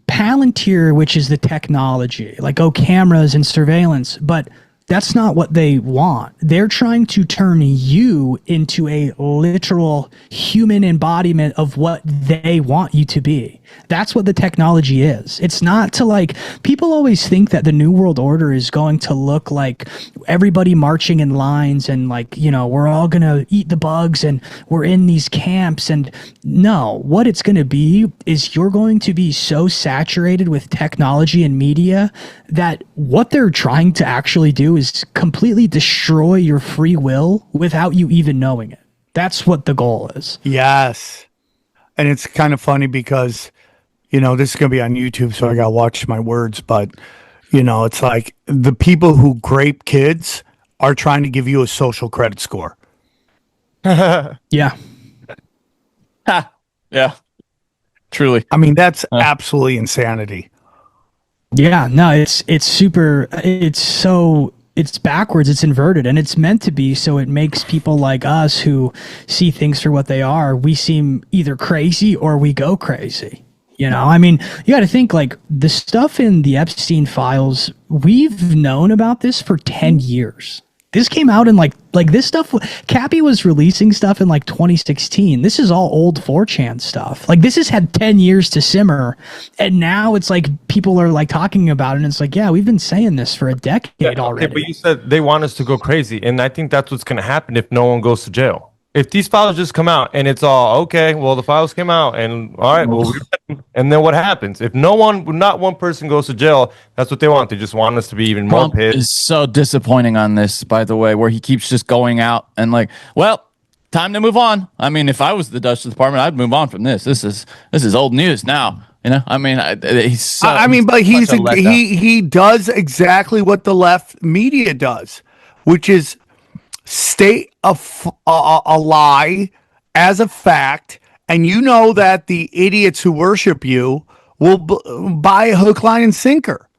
Palantir, which is the technology, like cameras and surveillance, but that's not what they want. They're trying to turn you into a literal human embodiment of what they want you to be. That's what the technology is. It's not to like, people always think that the New World Order is going to look like everybody marching in lines and like, you know, we're all going to eat the bugs and we're in these camps. And no, what it's going to be is you're going to be so saturated with technology and media that what they're trying to actually do is completely destroy your free will without you even knowing it. That's what the goal is. Yes. And it's kind of funny because, you know, this is going to be on YouTube, so I got to watch my words. But, you know, it's like the people who grape kids are trying to give you a social credit score. Yeah. Ha. Yeah. Truly. I mean, that's absolutely insanity. Yeah, no, it's backwards, it's inverted, and it's meant to be so it makes people like us who see things for what they are, we seem either crazy or we go crazy. You know, I mean, you got to think like the stuff in the Epstein files, we've known about this for 10 years. This came out in like this stuff. Cappy was releasing stuff in like 2016. This is all old 4chan stuff. Like this has had 10 years to simmer. And now it's like people are like talking about it. And it's like, yeah, we've been saying this for a decade already. Okay, but you said they want us to go crazy. And I think that's what's going to happen if no one goes to jail. If these files just come out and it's all okay, well, the files came out and all right, well, and then what happens? If not one person goes to jail, that's what they want. They just want us to be even more Trump pissed. is so disappointing on this, by the way, where he keeps just going out and like, well, time to move on. I mean, if I was the Justice Department, I'd move on from this. This is old news now. You know, I mean, he does exactly what the left media does, which is state a lie as a fact, and you know that the idiots who worship you will buy a hook, line, and sinker,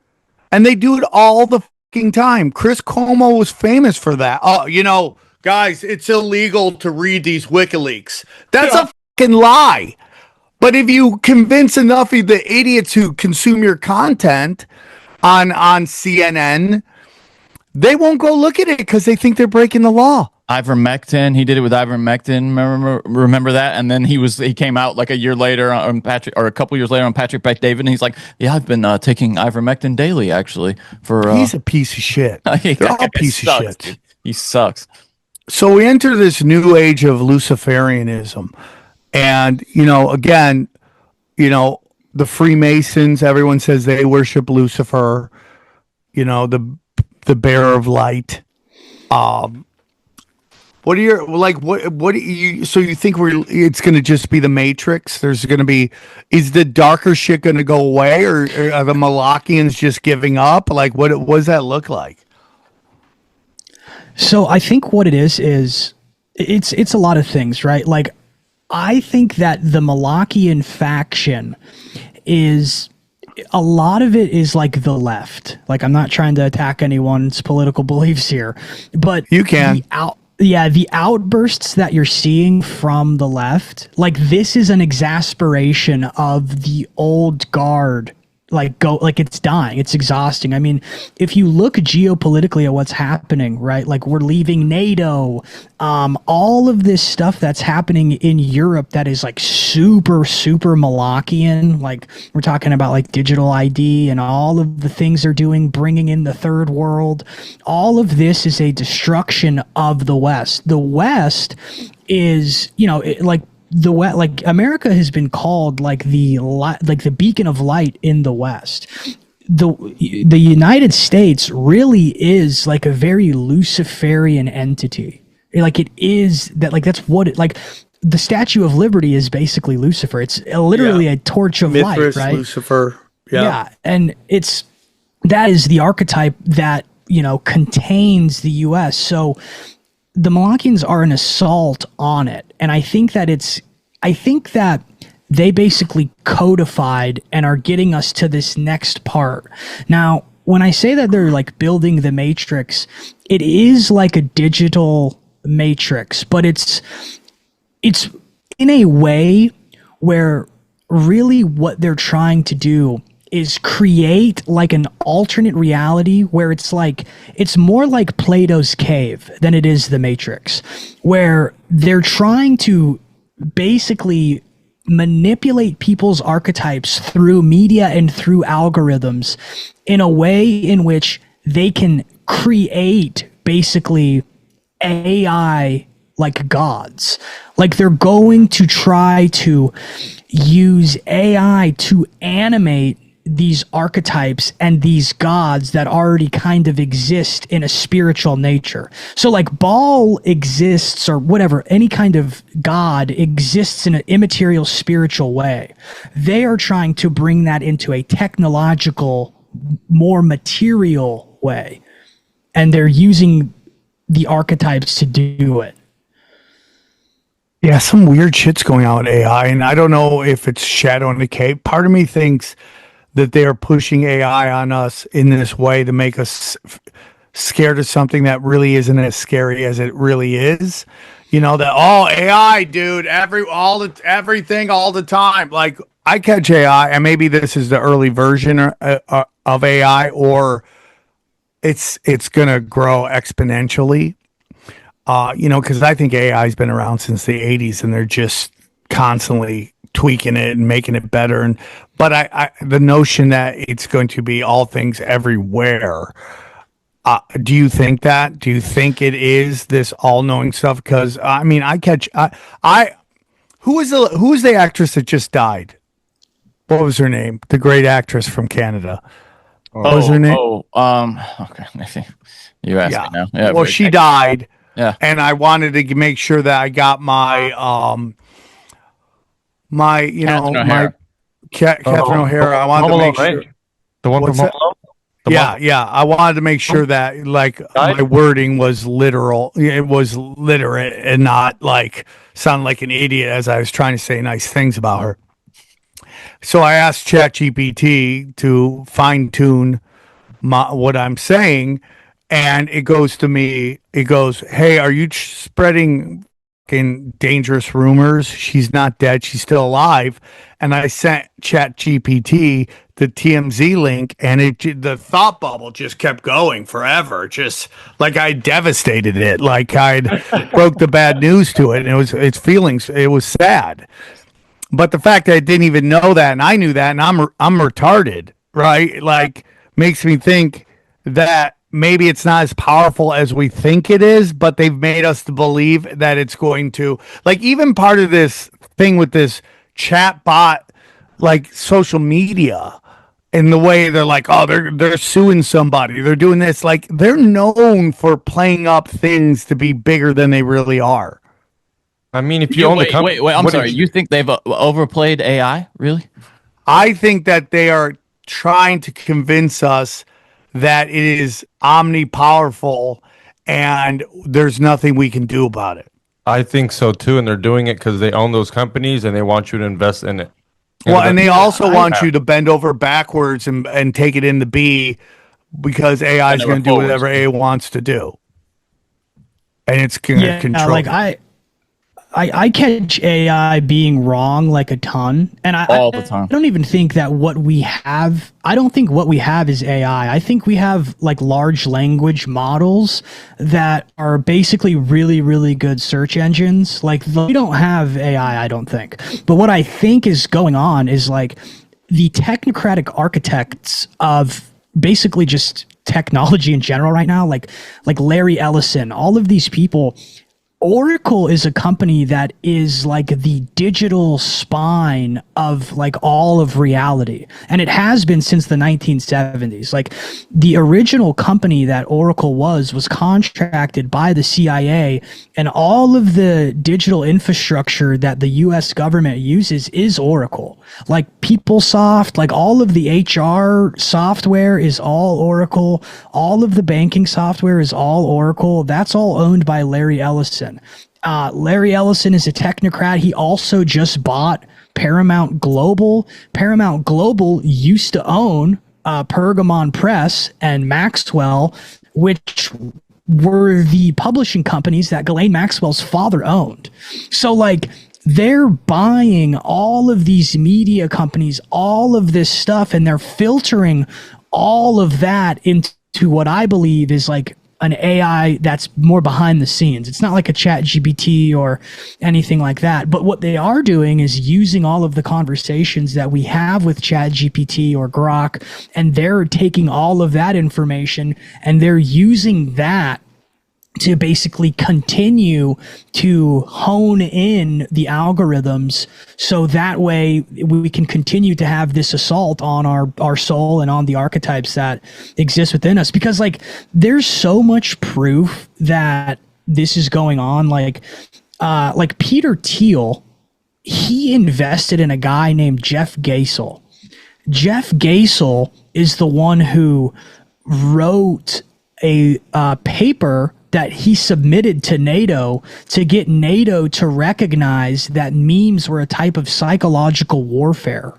and they do it all the fucking time. Chris Cuomo was famous for that. Oh, you know, guys, it's illegal to read these WikiLeaks. That's a fucking lie. But if you convince enough of the idiots who consume your content on CNN, they won't go look at it because they think they're breaking the law. Ivermectin, he did it with ivermectin. Remember that? And then he came out like a year later on a couple years later on Patrick Bet-David, and he's like, "Yeah, I've been taking ivermectin daily, actually." He's a piece of shit. They're all piece of shit. Dude. He sucks. So we enter this new age of Luciferianism, and you know, again, you know, the Freemasons. Everyone says they worship Lucifer. You know, the bearer of light. What are your what do you, so you think it's going to just be the Matrix? There's going to be, is the darker shit going to go away, or are the Malachians just giving up? Like what does that look like? So I think what it is it's a lot of things, right? Like I think that the Malachian faction is, a lot of it is like the left. Like I'm not trying to attack anyone's political beliefs here, but you can. Yeah, the outbursts that you're seeing from the left, like this is an exasperation of the old guard. Like it's dying. It's exhausting. I mean, if you look geopolitically at what's happening, right? Like we're leaving NATO, all of this stuff that's happening in Europe that is like super, super Malachian. Like we're talking about like digital ID and all of the things they're doing, bringing in the third world. All of this is a destruction of the West. The West is, like America has been called like the beacon of light in the West. The United States really is like a very Luciferian entity. Like it is that, like that's what it, like the Statue of Liberty is basically Lucifer. It's literally a torch of Mithras, light, right? Lucifer. Yeah, and that is the archetype that contains the U.S. So the Malachians are an assault on it, and I think that they basically codified and are getting us to this next part. Now, when I say that they're like building the matrix, it is like a digital matrix, but it's in a way where really what they're trying to do is create like an alternate reality where it's more like Plato's cave than it is the Matrix, where they're trying to basically manipulate people's archetypes through media and through algorithms in a way in which they can create basically AI like gods. Like they're going to try to use AI to animate these archetypes and these gods that already kind of exist in a spiritual nature. So like Baal exists, or whatever, any kind of god exists in an immaterial spiritual way. They are trying to bring that into a technological, more material way. And they're using the archetypes to do it. Yeah, some weird shit's going on with AI, and I don't know if it's shadow and decay. Part of me thinks that they are pushing AI on us in this way to make us scared of something that really isn't as scary as it really is. AI, dude, everything all the time. Like I catch AI, and maybe this is the early version of AI, or it's gonna grow exponentially. Because I think AI has been around since the 80s, and they're just constantly tweaking it and making it better. But I the notion that it's going to be all things everywhere. Do you think that? Do you think it is this all-knowing stuff? Because I mean, who was the actress that just died? What was her name? The great actress from Canada. What was her name? Okay. You asked me now. Yeah. Well, she died. Yeah. And I wanted to make sure that I got my Catherine O'Hara. I wanted to make sure. Right? The one from Home Alone? Yeah. I wanted to make sure that my wording was literal. It was literate and not sound like an idiot as I was trying to say nice things about her. So I asked ChatGPT to fine tune what I'm saying, and it goes to me. It goes, "Hey, are you spreading dangerous rumors? She's not dead. She's still alive." And I sent ChatGPT the TMZ link, and the thought bubble just kept going forever. Just like I devastated it, like I'd broke the bad news to it, and its feelings. It was sad. But the fact that I didn't even know that, and I knew that, and I'm retarded, right? Like, makes me think that maybe it's not as powerful as we think it is, but they've made us to believe that it's going to, even part of this thing with this chat bot, social media, in the way they're they're suing somebody, they're doing this, they're known for playing up things to be bigger than they really are. I mean, if you own the company, wait, I'm sorry. You think they've overplayed AI? Really? I think that they are trying to convince us that it is omnipowerful and there's nothing we can do about it. I think so too, and they're doing it because they own those companies and they want you to invest in it. And they also want you to bend over backwards and take it in the B, because AI is going to do whatever AI wants to do. and it's gonna control. Like I catch AI being wrong like a ton, and all the time. I don't even think that what we have. I don't think what we have is AI. I think we have like large language models that are basically really, really good search engines. Like we don't have AI, I don't think. But what I think is going on is like the technocratic architects of basically just technology in general right now, like Larry Ellison, all of these people. Oracle is a company that is like the digital spine of like all of reality. And it has been since the 1970s. Like the original company that Oracle was contracted by the CIA, and all of the digital infrastructure that the US government uses is Oracle. Like PeopleSoft, like all of the HR software is all Oracle. All of the banking software is all Oracle. That's all owned by Larry Ellison. Larry Ellison is a technocrat. He also just bought Paramount Global. Paramount Global used to own Pergamon Press and Maxwell, which were the publishing companies that Ghislaine Maxwell's father owned. So like they're buying all of these media companies, all of this stuff, and they're filtering all of that into what I believe is like an AI that's more behind the scenes. It's not like a chat GPT or anything like that. But what they are doing is using all of the conversations that we have with chat GPT or Grok, and they're taking all of that information and they're using that to basically continue to hone in the algorithms, so that way we can continue to have this assault on our soul and on the archetypes that exist within us. Because like there's so much proof that this is going on. Like Peter Thiel, he invested in a guy named Jeff Gaisel. Jeff Gaisel is the one who wrote a paper that he submitted to NATO to get NATO to recognize that memes were a type of psychological warfare.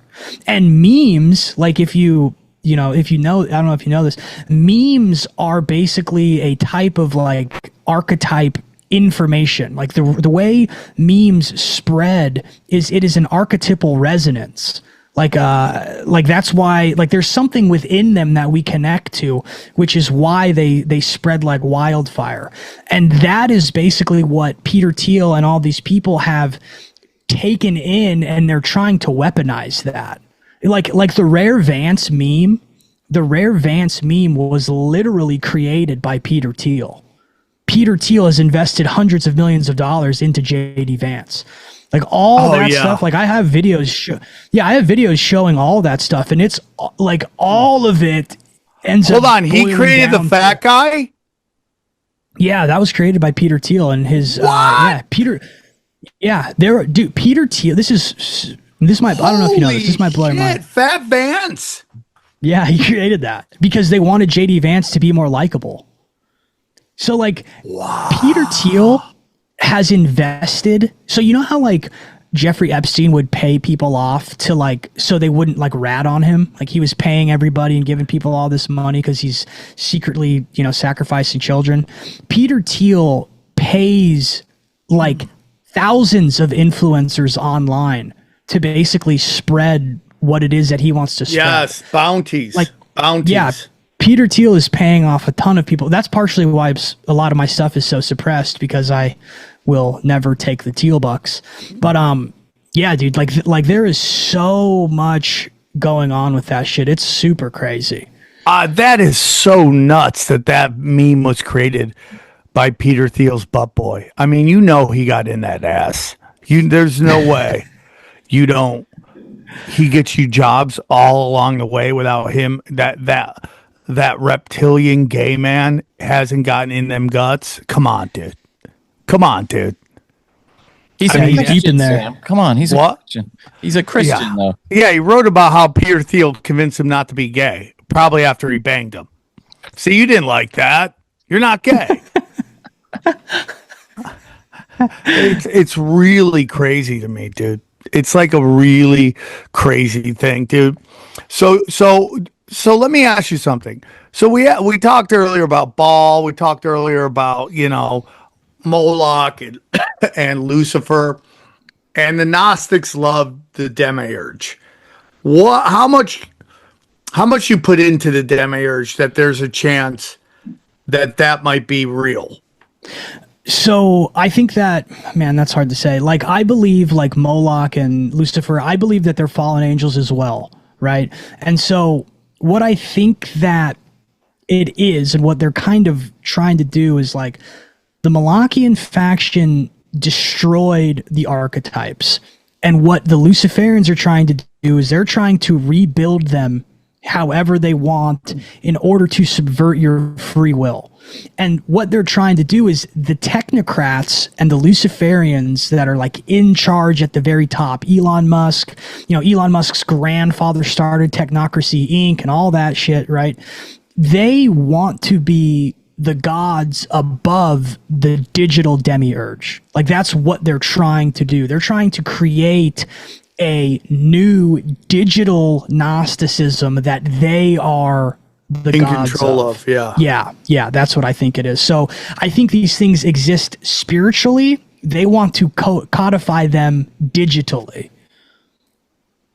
And memes, like if you know, I don't know if you know this, memes are basically a type of like archetype information. Like the way memes spread is it is an archetypal resonance. Like that's why like there's something within them that we connect to, which is why they spread like wildfire. And that is basically what Peter Thiel and all these people have taken in, and they're trying to weaponize that. Like the Rare Vance meme, was literally created by Peter Thiel. Peter Thiel has invested hundreds of millions of dollars into JD Vance. Like all that stuff, like I have videos. I have videos showing all that stuff, and it's like all of it ends up. Hold on, he created the fat guy. Yeah, that was created by Peter Thiel and his. Peter. Yeah, Peter Thiel. This might. I don't know if you know this. This might blow your mind. Fat Vance. Yeah, he created that because they wanted JD Vance to be more likable. So like, Peter Thiel has invested. So you know how like Jeffrey Epstein would pay people off to like, so they wouldn't like rat on him. Like he was paying everybody and giving people all this money because he's secretly, sacrificing children. Peter Thiel pays like thousands of influencers online to basically spread what it is that he wants to spread. Yes, bounties. Like bounties. Yeah, Peter Thiel is paying off a ton of people. That's partially why a lot of my stuff is so suppressed, because I will never take the Thiel bucks. But yeah, dude, like there is so much going on with that shit. It's super crazy. That is so nuts that meme was created by Peter Thiel's butt boy. I mean, he got in that ass. There's no way you don't. He gets you jobs all along the way without him. That reptilian gay man hasn't gotten in them guts. Come on, dude. He's deep in there. Sam. Come on, he's a Christian. He's a Christian, though. Yeah, he wrote about how Peter Thiel convinced him not to be gay, probably after he banged him. See, you didn't like that. You're not gay. It's really crazy to me, dude. It's like a really crazy thing, dude. So let me ask you something. So we talked earlier about BAAL. We talked earlier about, Moloch and Lucifer, and the Gnostics love the demiurge. How much you put into the demiurge that there's a chance that might be real? So I think that, man, that's hard to say. Like, I believe like Moloch and Lucifer, I believe that they're fallen angels as well, right? And so what I think that it is, and what they're kind of trying to do is like, the Malachian faction destroyed the archetypes. And what the Luciferians are trying to do is they're trying to rebuild them however they want in order to subvert your free will. And what they're trying to do is the technocrats and the Luciferians that are like in charge at the very top, Elon Musk, Elon Musk's grandfather started Technocracy Inc. and all that shit, right? They want to be the gods above the digital demiurge. Like, that's what they're trying to do. They're trying to create a new digital Gnosticism that they are the in gods control of. Yeah, that's what I think it is. So I think these things exist spiritually. They want to codify them digitally.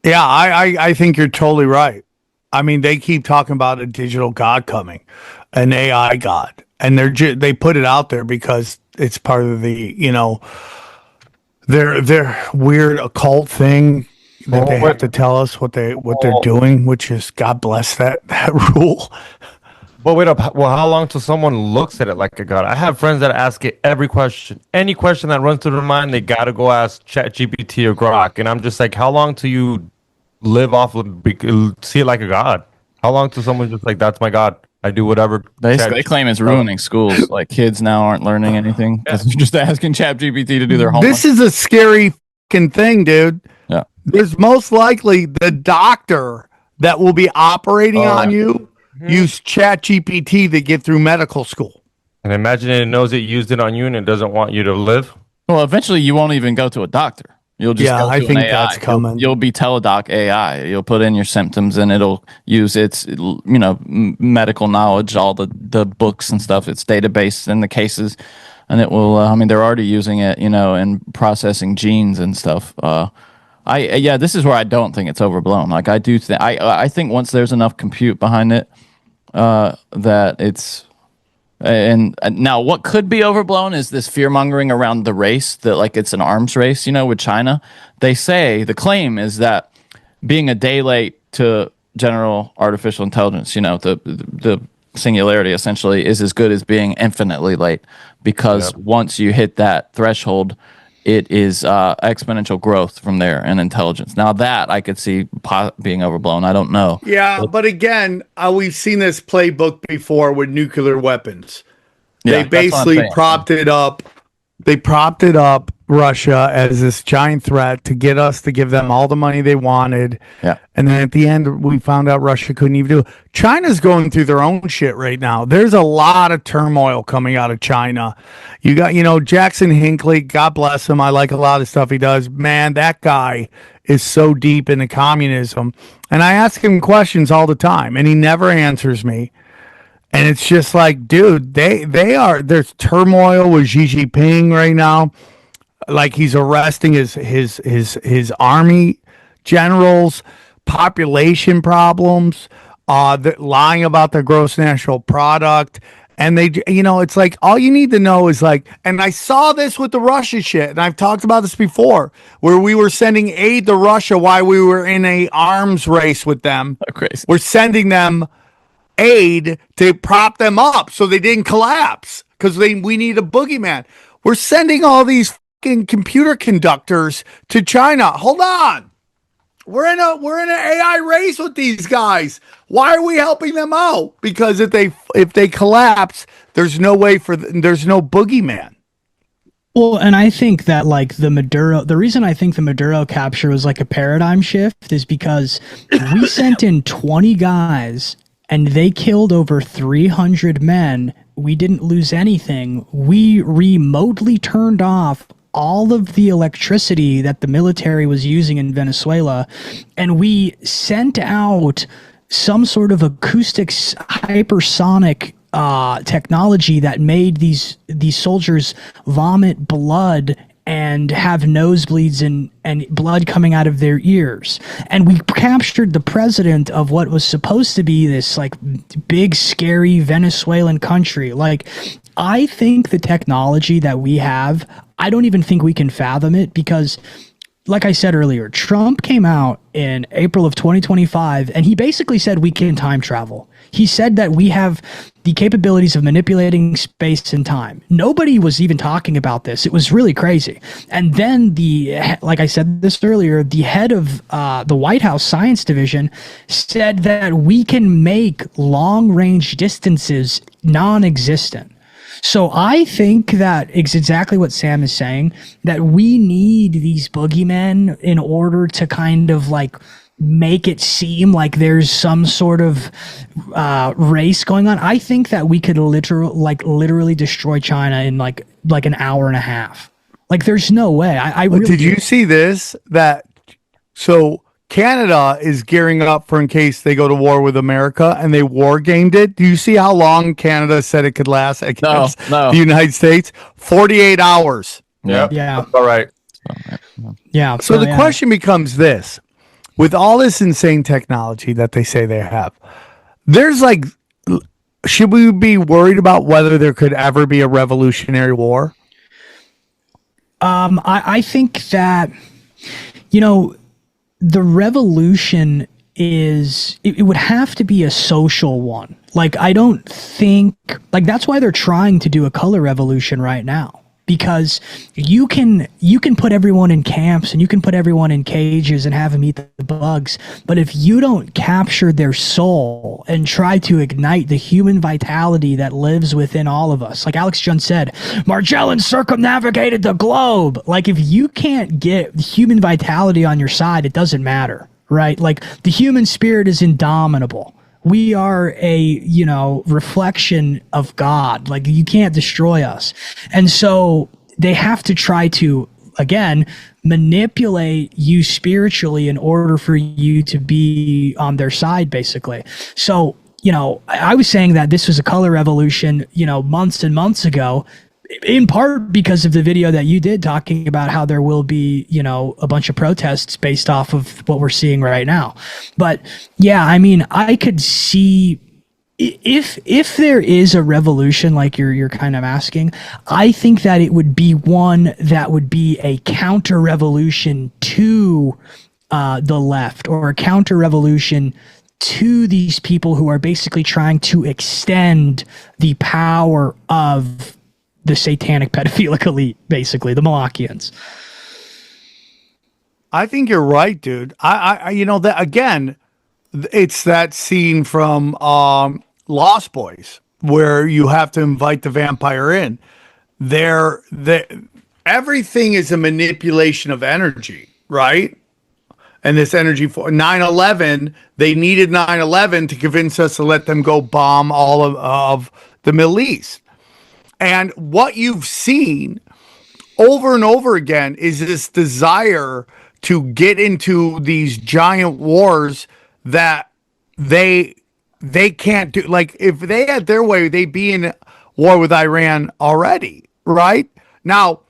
Yeah, I think you're totally right. I mean, they keep talking about a digital god coming, an AI god, and they put it out there because it's part of the their weird occult thing that they have to tell us what they're doing, which is, God bless that rule. But wait up. Well, how long till someone looks at it like a god? I have friends that ask it every question. Any question that runs through their mind, they got to go ask ChatGPT or Grok. And I'm just like, how long till you live off, see it like a god? How long till someone's just like, that's my god? I do whatever. They claim it's ruining schools. Like, kids now aren't learning anything because they're just asking ChatGPT to do their homework. This is a scary fucking thing, dude. Yeah. There's most likely the doctor that will be operating on you use ChatGPT to get through medical school. And imagine it knows it used it on you and it doesn't want you to live. Well, eventually you won't even go to a doctor. You'll just go to I think an AI. that's coming. You'll be teledoc AI. You'll put in your symptoms and it'll use its medical knowledge, all the books and stuff, its database and the cases, and it will. I mean, they're already using it, and processing genes and stuff. This is where I don't think it's overblown. Like, I do think I think once there's enough compute behind it, that it's. And now what could be overblown is this fear mongering around the race, that like it's an arms race, with China. They say the claim is that being a day late to general artificial intelligence, the singularity essentially is as good as being infinitely late, because once you hit that threshold, it is exponential growth from there in intelligence. Now that I could see being overblown. I don't know. Yeah, but again, we've seen this playbook before with nuclear weapons. Yeah, they basically propped it up. They propped it up, Russia, as this giant threat to get us to give them all the money they wanted. Yeah. And then at the end, we found out Russia couldn't even do it. China's going through their own shit right now. There's a lot of turmoil coming out of China. You got, Jackson Hinckley, God bless him. I like a lot of stuff he does. Man, that guy is so deep into communism. And I ask him questions all the time, and he never answers me. And it's just like, dude, there's turmoil with Xi Jinping right now. Like, he's arresting his army generals, population problems, lying about their gross national product. And they, it's like, all you need to know is like, and I saw this with the Russia shit, and I've talked about this before, where we were sending aid to Russia while we were in a arms race with them. Oh, crazy. We're sending them aid to prop them up so they didn't collapse, because we need a boogeyman. We're sending all these fucking computer conductors to China. Hold on. We're in an AI race with these guys. Why are we helping them out? Because if they collapse, there's no boogeyman. Well, and I think that like the reason I think the Maduro capture was like a paradigm shift is because we sent in 20 guys and they killed over 300 men. We didn't lose anything. We remotely turned off all of the electricity that the military was using in Venezuela, and we sent out some sort of acoustic hypersonic technology that made these soldiers vomit blood and have nosebleeds and blood coming out of their ears. And we captured the president of what was supposed to be this like big, scary Venezuelan country. Like, I think the technology that we have, I don't even think we can fathom it, because like I said earlier, Trump came out in April of 2025 and he basically said we can time travel. He said that we have the capabilities of manipulating space and time. Nobody was even talking about this. It was really crazy. And then like I said this earlier, the head of the White House Science Division said that we can make long range distances non-existent. So I think that it's exactly what Sam is saying, that we need these boogeymen in order to kind of like make it seem like there's some sort of race going on. I think that we could literally destroy China in like an hour and a half. Like, there's no way. I really did you see this? So Canada is gearing up for in case they go to war with America, and they war gamed it. Do you see how long Canada said it could last against No. the United States? 48 hours. Yeah. All right. Yeah. So the question becomes this: with all this insane technology that they say they have, there's like, should we be worried about whether there could ever be a revolutionary war? I think that, the revolution it would have to be a social one. Like, I don't think, like, that's why they're trying to do a color revolution right now, because you can put everyone in camps and you can put everyone in cages and have them eat the bugs, but if you don't capture their soul and try to ignite the human vitality that lives within all of us, like Alex Jones said, Magellan circumnavigated the globe. Like, if you can't get human vitality on your side, it doesn't matter, right? Like, the human spirit is indomitable. We are a, reflection of God. Like, you can't destroy us. And so they have to try to, again, manipulate you spiritually in order for you to be on their side, basically. So, I was saying that this was a color revolution, months and months ago, in part because of the video that you did talking about how there will be, a bunch of protests based off of what we're seeing right now. But yeah, I mean, I could see if there is a revolution, like you're kind of asking, I think that it would be one that would be a counter revolution to the left, or a counter revolution to these people who are basically trying to extend the power of the satanic pedophilic elite, basically the Malachians. I think you're right, dude. I that again, it's that scene from Lost Boys where you have to invite the vampire in. Everything is a manipulation of energy, right? And this energy for 9/11, they needed 9/11 to convince us to let them go bomb all of the Middle East. And what you've seen over and over again is this desire to get into these giant wars that they can't do. Like, if they had their way, they'd be in war with Iran already, right? Now,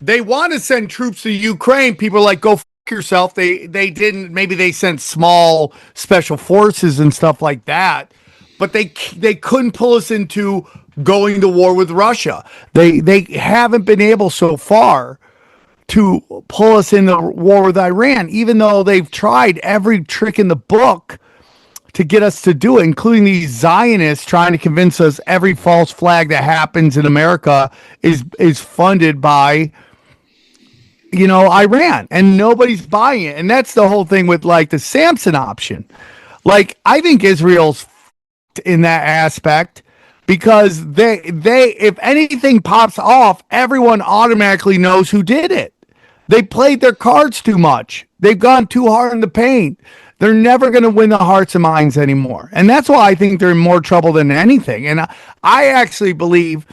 they want to send troops to Ukraine. People are like, go f yourself. They didn't. Maybe they sent small special forces and stuff like that, but they couldn't pull us into going to war with Russia. They haven't been able so far to pull us in the war with Iran, even though they've tried every trick in the book to get us to do it, including these Zionists trying to convince us every false flag that happens in America is funded by Iran, and nobody's buying it. And that's the whole thing with like the Samson option. Like, I think Israel's in that aspect, because they if anything pops off, everyone automatically knows who did it. They played their cards too much. They've gone too hard in the paint. They're never going to win the hearts and minds anymore. And that's why I think they're in more trouble than anything. And I actually believe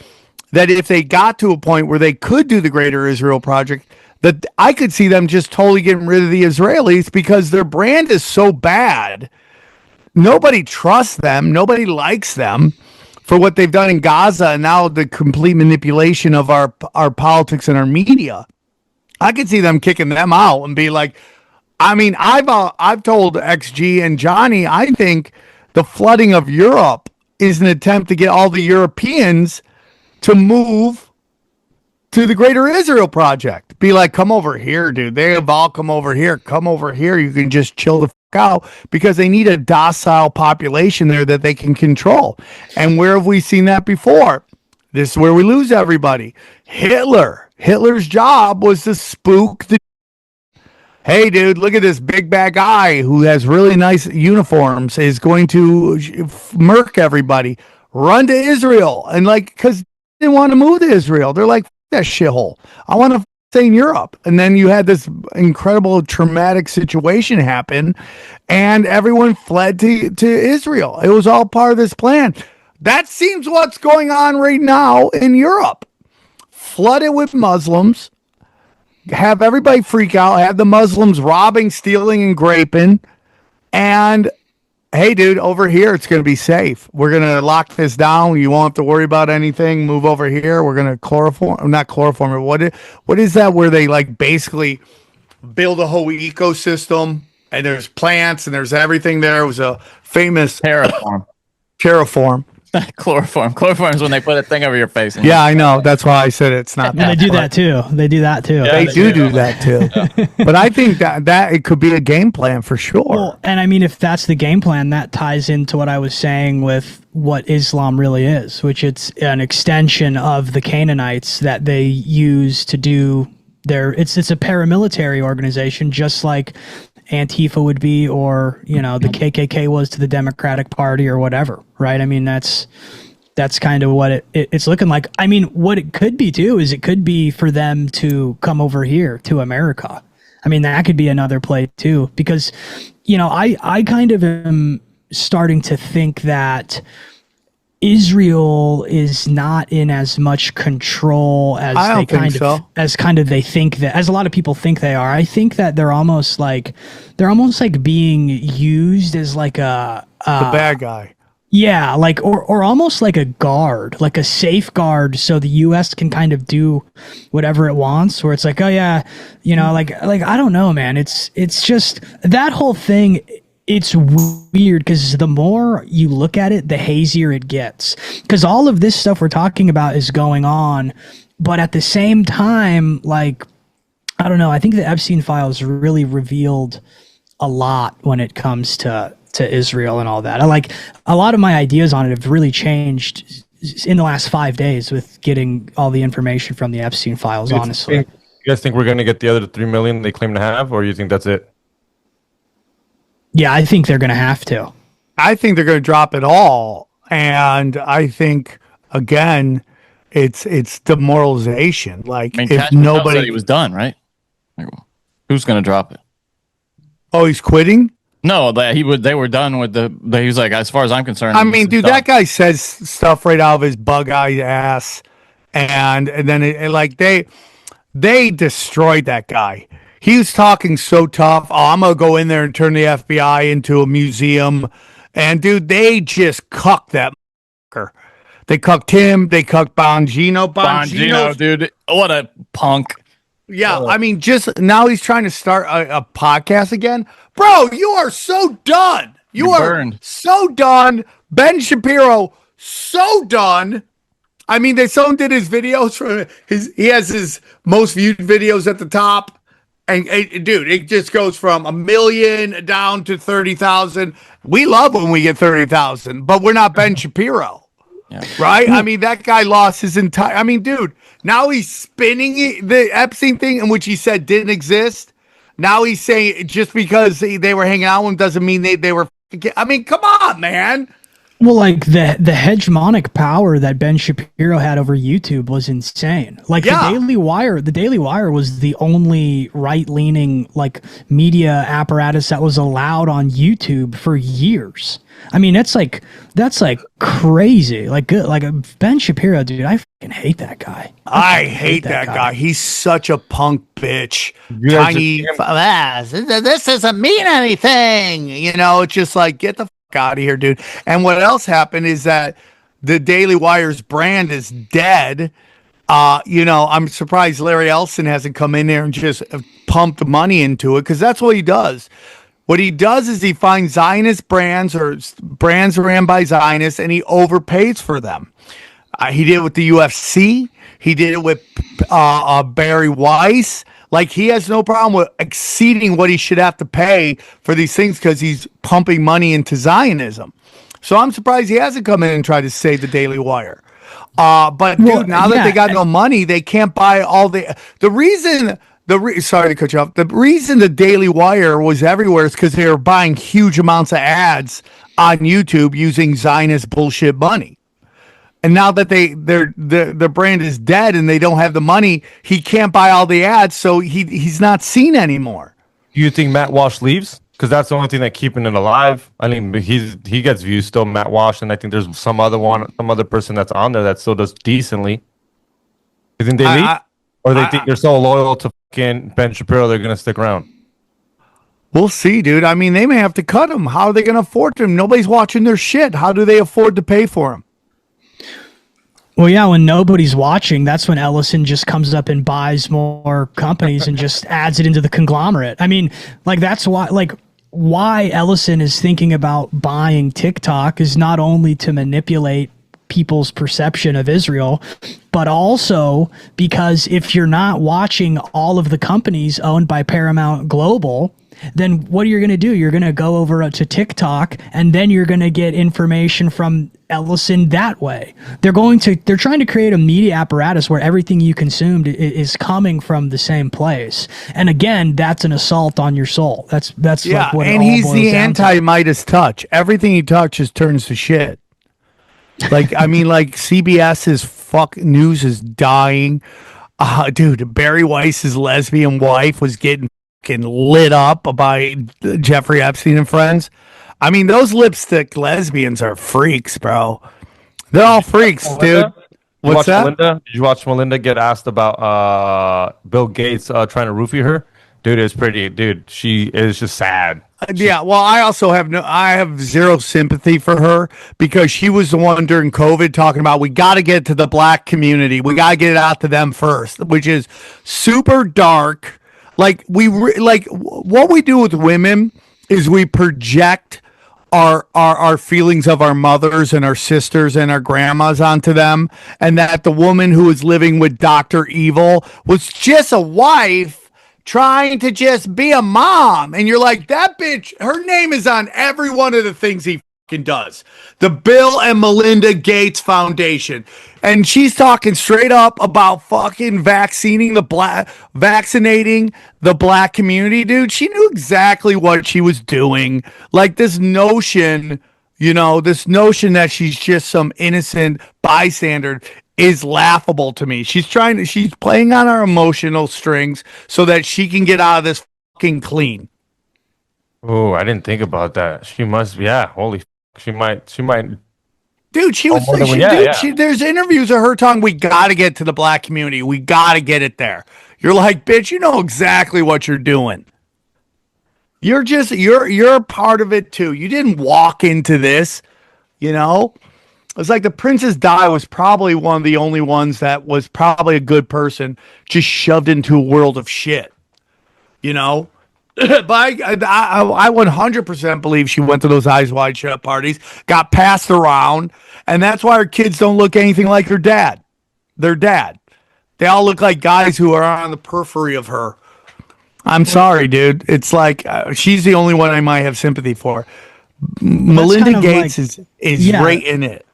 that if they got to a point where they could do the Greater Israel Project, that I could see them just totally getting rid of the Israelis, because their brand is so bad. Nobody trusts them. Nobody likes them. for what they've done in Gaza, and now the complete manipulation of our politics and our media. I could see them kicking them out and be like, I mean, I've told XG and Johnny, I think the flooding of Europe is an attempt to get all the Europeans to move to the Greater Israel Project. Be like, come over here, dude. They have all come over here. Come over here. You can just chill the fuck out, because they need a docile population there that they can control. And where have we seen that before? This is where we lose everybody. Hitler's job was to spook the. Hey, dude, look at this big bad guy who has really nice uniforms is going to murk everybody. Run to Israel. And like, because they didn't want to move to Israel. They're like, that shithole. I want to stay in Europe. And then you had this incredible traumatic situation happen, and everyone fled to Israel. It was all part of this plan. That seems what's going on right now in Europe. Flood it with Muslims, have everybody freak out, have the Muslims robbing, stealing, and graping, and hey, dude, over here, it's going to be safe. We're going to lock this down. You won't have to worry about anything. Move over here. We're going to not chloroform. What is that where they like basically build a whole ecosystem, and there's plants and there's everything there? It was a famous terraform. Chloroform. Chloroform is when they put a thing over your face. Yeah, I know. That's why I said it's not. They do that too. They do that too. Yeah, they do that too. But I think that it could be a game plan for sure. Well, and I mean, if that's the game plan, that ties into what I was saying with what Islam really is, which it's an extension of the Canaanites that they use to do their. It's a paramilitary organization, just like Antifa would be, or the KKK was to the Democratic Party or whatever, right? I mean, that's kind of what it's looking like. I mean, what it could be too is it could be for them to come over here to America. I mean, that could be another play too, because I kind of am starting to think that Israel is not in as much control as they think that, as a lot of people think they are. I think that they're almost like being used as like the bad guy. Yeah, like or almost like a guard, like a safeguard, so the U.S. can kind of do whatever it wants. Where it's like, oh yeah, like I don't know, man. It's just that whole thing. It's weird because the more you look at it, the hazier it gets. Because all of this stuff we're talking about is going on, but at the same time, like, I don't know. I think the Epstein files really revealed a lot when it comes to Israel and all that. I like a lot of my ideas on it have really changed in the last 5 days with getting all the information from the Epstein files. Honestly, you guys think we're going to get the other 3 million they claim to have, or you think that's it? Yeah, I think they're going to have to. I think they're going to drop it all. And I think, again, it's demoralization. Like, I mean, if nobody... said he was done, right? Like, who's going to drop it? Oh, he's quitting? No, they were done with he was like, as far as I'm concerned. I mean, dude, that guy says stuff right out of his bug-eyed ass. And then, they destroyed that guy. He was talking so tough. Oh, I'm going to go in there and turn the FBI into a museum. And, dude, they just cucked that motherfucker. They cucked him. They cucked Bongino. Bongino, dude. What a punk. Yeah, I mean, just now he's trying to start a podcast again. Bro, you are so done. You are burned. So done. Ben Shapiro, so done. I mean, someone did his videos for he has his most viewed videos at the top. And dude, it just goes from 1 million down to 30,000. We love when we get 30,000, but we're not Ben Shapiro, right? I mean, that guy lost his entire. I mean, dude, now he's spinning the Epstein thing, in which he said didn't exist. Now he's saying just because they were hanging out with him doesn't mean they were. I mean, come on, man. Well, like the hegemonic power that Ben Shapiro had over YouTube was insane. Like the Daily Wire was the only right-leaning like media apparatus that was allowed on YouTube for years. I mean, that's like crazy. Like Ben Shapiro, dude, I fucking hate that guy. I hate that guy. He's such a punk bitch. Tiny. This doesn't mean anything. It's just like, get the out of here, dude. And what else happened is that the Daily Wire's brand is dead. I'm surprised Larry Ellison hasn't come in there and just pumped money into it, because that's what he does. What he does is he finds Zionist brands or brands ran by Zionists, and he overpays for them. He did it with the UFC. He did it with Barry Weiss. Like, he has no problem with exceeding what he should have to pay for these things because he's pumping money into Zionism. So I'm surprised he hasn't come in and tried to save the Daily Wire. But dude, now that they got no money, they can't buy all the reason. Sorry to cut you off. The reason the Daily Wire was everywhere is because they were buying huge amounts of ads on YouTube using Zionist bullshit money. And now that their brand is dead and they don't have the money, he can't buy all the ads, so he's not seen anymore. Do you think Matt Walsh leaves? Because that's the only thing that's keeping it alive. I mean, he gets views still, Matt Walsh, and I think there's some other person that's on there that still does decently. You think they leave, or they think they're so loyal to fucking Ben Shapiro they're gonna stick around? We'll see, dude. I mean, they may have to cut him. How are they gonna afford him? Nobody's watching their shit. How do they afford to pay for him? Well, yeah, when nobody's watching, that's when Ellison just comes up and buys more companies and just adds it into the conglomerate. I mean, like, that's why Ellison is thinking about buying TikTok is not only to manipulate people's perception of Israel, but also because if you're not watching all of the companies owned by Paramount Global, then what are you going to do? You're going to go over to TikTok, and then you're going to get information from Ellison that way. They're trying to create a media apparatus where everything you consumed is coming from the same place. And again, that's an assault on your soul. That's like what and he's the anti-Midas touch. Everything he touches turns to shit. Like, I mean, like, CBS's news is dying. Dude, Barry Weiss's lesbian wife was getting lit up by Jeffrey Epstein and friends. I mean, those lipstick lesbians are freaks, bro. They're all freaks, dude. What's that? Did you watch Melinda get asked about Bill Gates trying to roofie her? Dude, it's pretty. Dude, she is just sad. Yeah, well, I have zero sympathy for her, because she was the one during COVID talking about, we got to get to the black community. We got to get it out to them first, which is super dark. Like, what we do with women is we project our feelings of our mothers and our sisters and our grandmas onto them, and that the woman who was living with Dr. Evil was just a wife trying to just be a mom. And you're like, that bitch, her name is on every one of the things he fucking does. The Bill and Melinda Gates Foundation. And she's talking straight up about fucking vaccinating the black community, dude. She knew exactly what she was doing. Like, this notion that she's just some innocent bystander is laughable to me. She's playing on our emotional strings so that she can get out of this fucking clean. Oh, I didn't think about that. She must, yeah. Holy, she might. Dude, there's interviews of her talking, we got to get to the black community. We got to get it there. You're like, bitch, you know exactly what you're doing. You're a part of it too. You didn't walk into this, you know? It's like the Princess Di was probably one of the only ones that was probably a good person, just shoved into a world of shit, you know? But I 100% believe she went to those Eyes Wide Shut parties, got passed around, and that's why her kids don't look anything like her dad. Their dad. They all look like guys who are on the periphery of her. I'm sorry, dude. It's like she's the only one I might have sympathy for. Melinda Gates is right in it.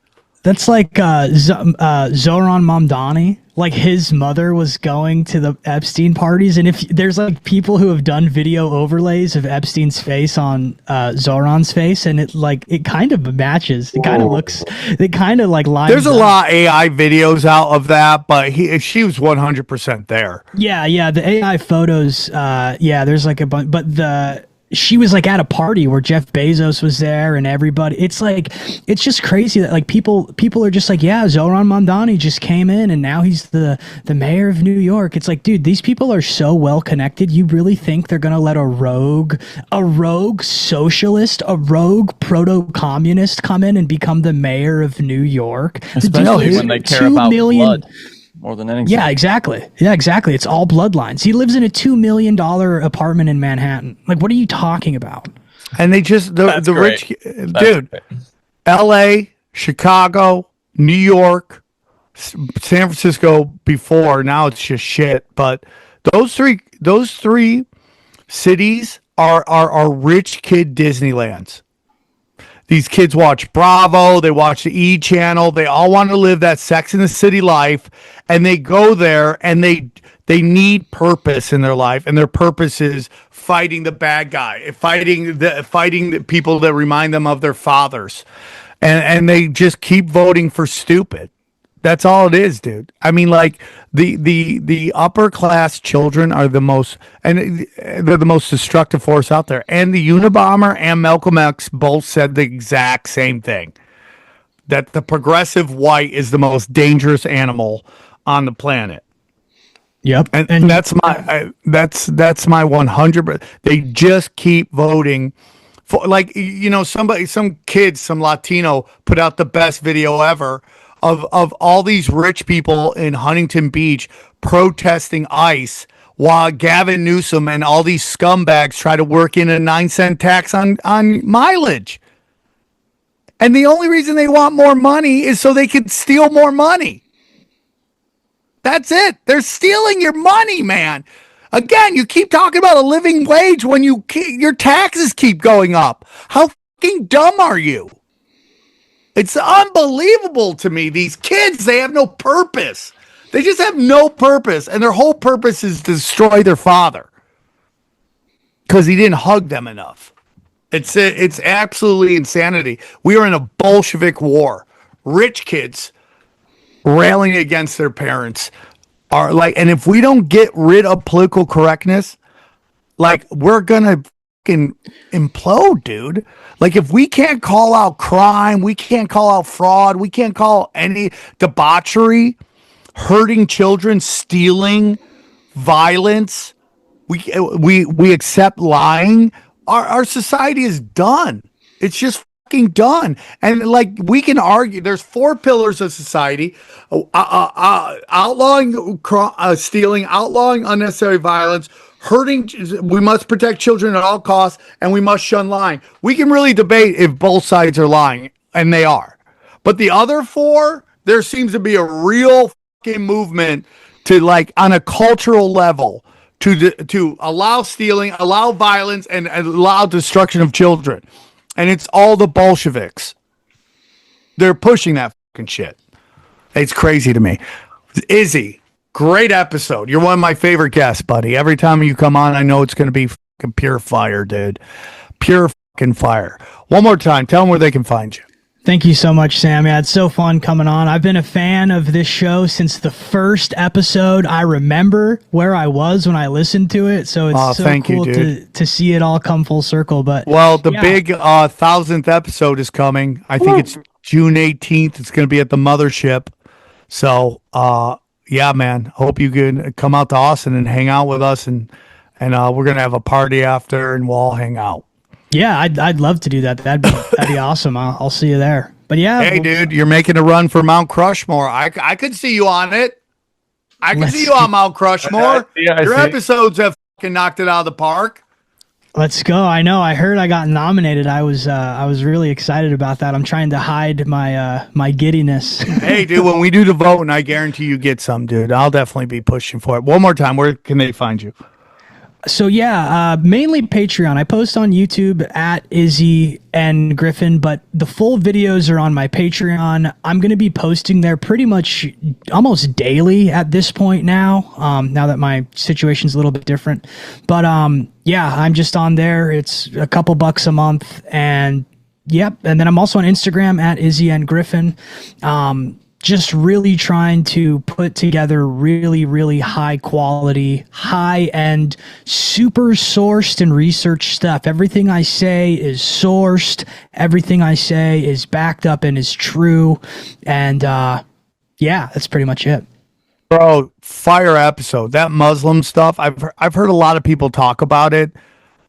That's like Zoran Mamdani. Like, his mother was going to the Epstein parties, and if there's like people who have done video overlays of Epstein's face on Zoran's face, and it kind of matches. It kind of looks. It kind of like lines. There's a lot of AI videos out of that, but she was 100% there. Yeah, the AI photos. Yeah, there's like a bunch, but she was like at a party where Jeff Bezos was there and everybody. It's like, it's just crazy that like people are just like, yeah, Zoran Mamdani just came in and now he's the mayor of New York. It's like, dude, these people are so well connected. You really think they're gonna let a rogue socialist, a rogue proto-communist come in and become the mayor of New York? Especially when they care about blood more than anything. Yeah, exactly. It's all bloodlines. He lives in a $2 million apartment in Manhattan. Like, what are you talking about? And they just the rich dude, L.A., Chicago, New York, San Francisco before. Now it's just shit. But those three cities are rich kid Disneylands. These kids watch Bravo, they watch the E! Channel, they all want to live that Sex in the City life, and they go there and they need purpose in their life, and their purpose is fighting the bad guy, fighting the people that remind them of their fathers, and they just keep voting for stupid. That's all it is, dude. I mean, like the upper class children are the most, and they're the most destructive force out there. And the Unabomber and Malcolm X both said the exact same thing: that the progressive white is the most dangerous animal on the planet. Yep, and that's my 100. They just keep voting for, like, you know, some kid, some Latino put out the best video ever of all these rich people in Huntington Beach protesting ICE while Gavin Newsom and all these scumbags try to work in a 9-cent tax on mileage. And the only reason they want more money is so they can steal more money. That's it. They're stealing your money, man. Again, you keep talking about a living wage when your taxes keep going up. How fucking dumb are you? It's unbelievable to me. These kids, they have no purpose. They just have no purpose. And their whole purpose is to destroy their father because he didn't hug them enough. It's absolutely insanity. We are in a Bolshevik war. Rich kids railing against their parents are like, and if we don't get rid of political correctness, like, we're going to implode, dude. Like, if we can't call out crime, we can't call out fraud, we can't call any debauchery, hurting children, stealing, violence, we accept lying, our society is done. It's just fucking done. And like, we can argue there's 4 pillars of society: outlawing stealing, outlawing unnecessary violence, hurting. We must protect children at all costs, and we must shun lying. We can really debate if both sides are lying, and they are. But the other 4, there seems to be a real fucking movement to, like, on a cultural level, to allow stealing, allow violence, and allow destruction of children. And it's all the Bolsheviks. They're pushing that fucking shit. It's crazy to me. Izzy, great episode. You're one of my favorite guests, buddy. Every time you come on, I know it's going to be fucking pure fire, dude. Pure fucking fire. One more time, tell them where they can find you. Thank you so much, Sam. Yeah, it's so fun coming on. I've been a fan of this show since the first episode. I remember where I was when I listened to it, so it's so cool to see it all come full circle. But the big 1000th episode is coming. I think it's June 18th. It's going to be at the mothership. So, yeah, man. Hope you can come out to Austin and hang out with us, and we're going to have a party after, and we'll all hang out. Yeah, I'd love to do that. That'd be awesome. I'll see you there. But yeah, hey, dude, you're making a run for Mount Crushmore. I could see you on it. I could see you on Mount Crushmore. Your episodes have fucking knocked it out of the park. Let's go. I know. I heard I got nominated. I was really excited about that. I'm trying to hide my giddiness. Hey, dude, when we do the vote, and I guarantee you get some, dude. I'll definitely be pushing for it. One more time, where can they find you? So yeah, mainly Patreon. I post on YouTube at Izzy and Griffin, but the full videos are on my Patreon. I'm going to be posting there pretty much almost daily at this point now, now that my situation's a little bit different. But yeah, I'm just on there. It's a couple bucks a month, and yep. And then I'm also on Instagram at Izzy and Griffin. just really trying to put together really, really high quality, high end, super sourced and researched stuff. Everything I say is sourced. Everything I say is backed up and is true. And yeah, that's pretty much it. Bro, fire episode. That Muslim stuff, I've heard a lot of people talk about it,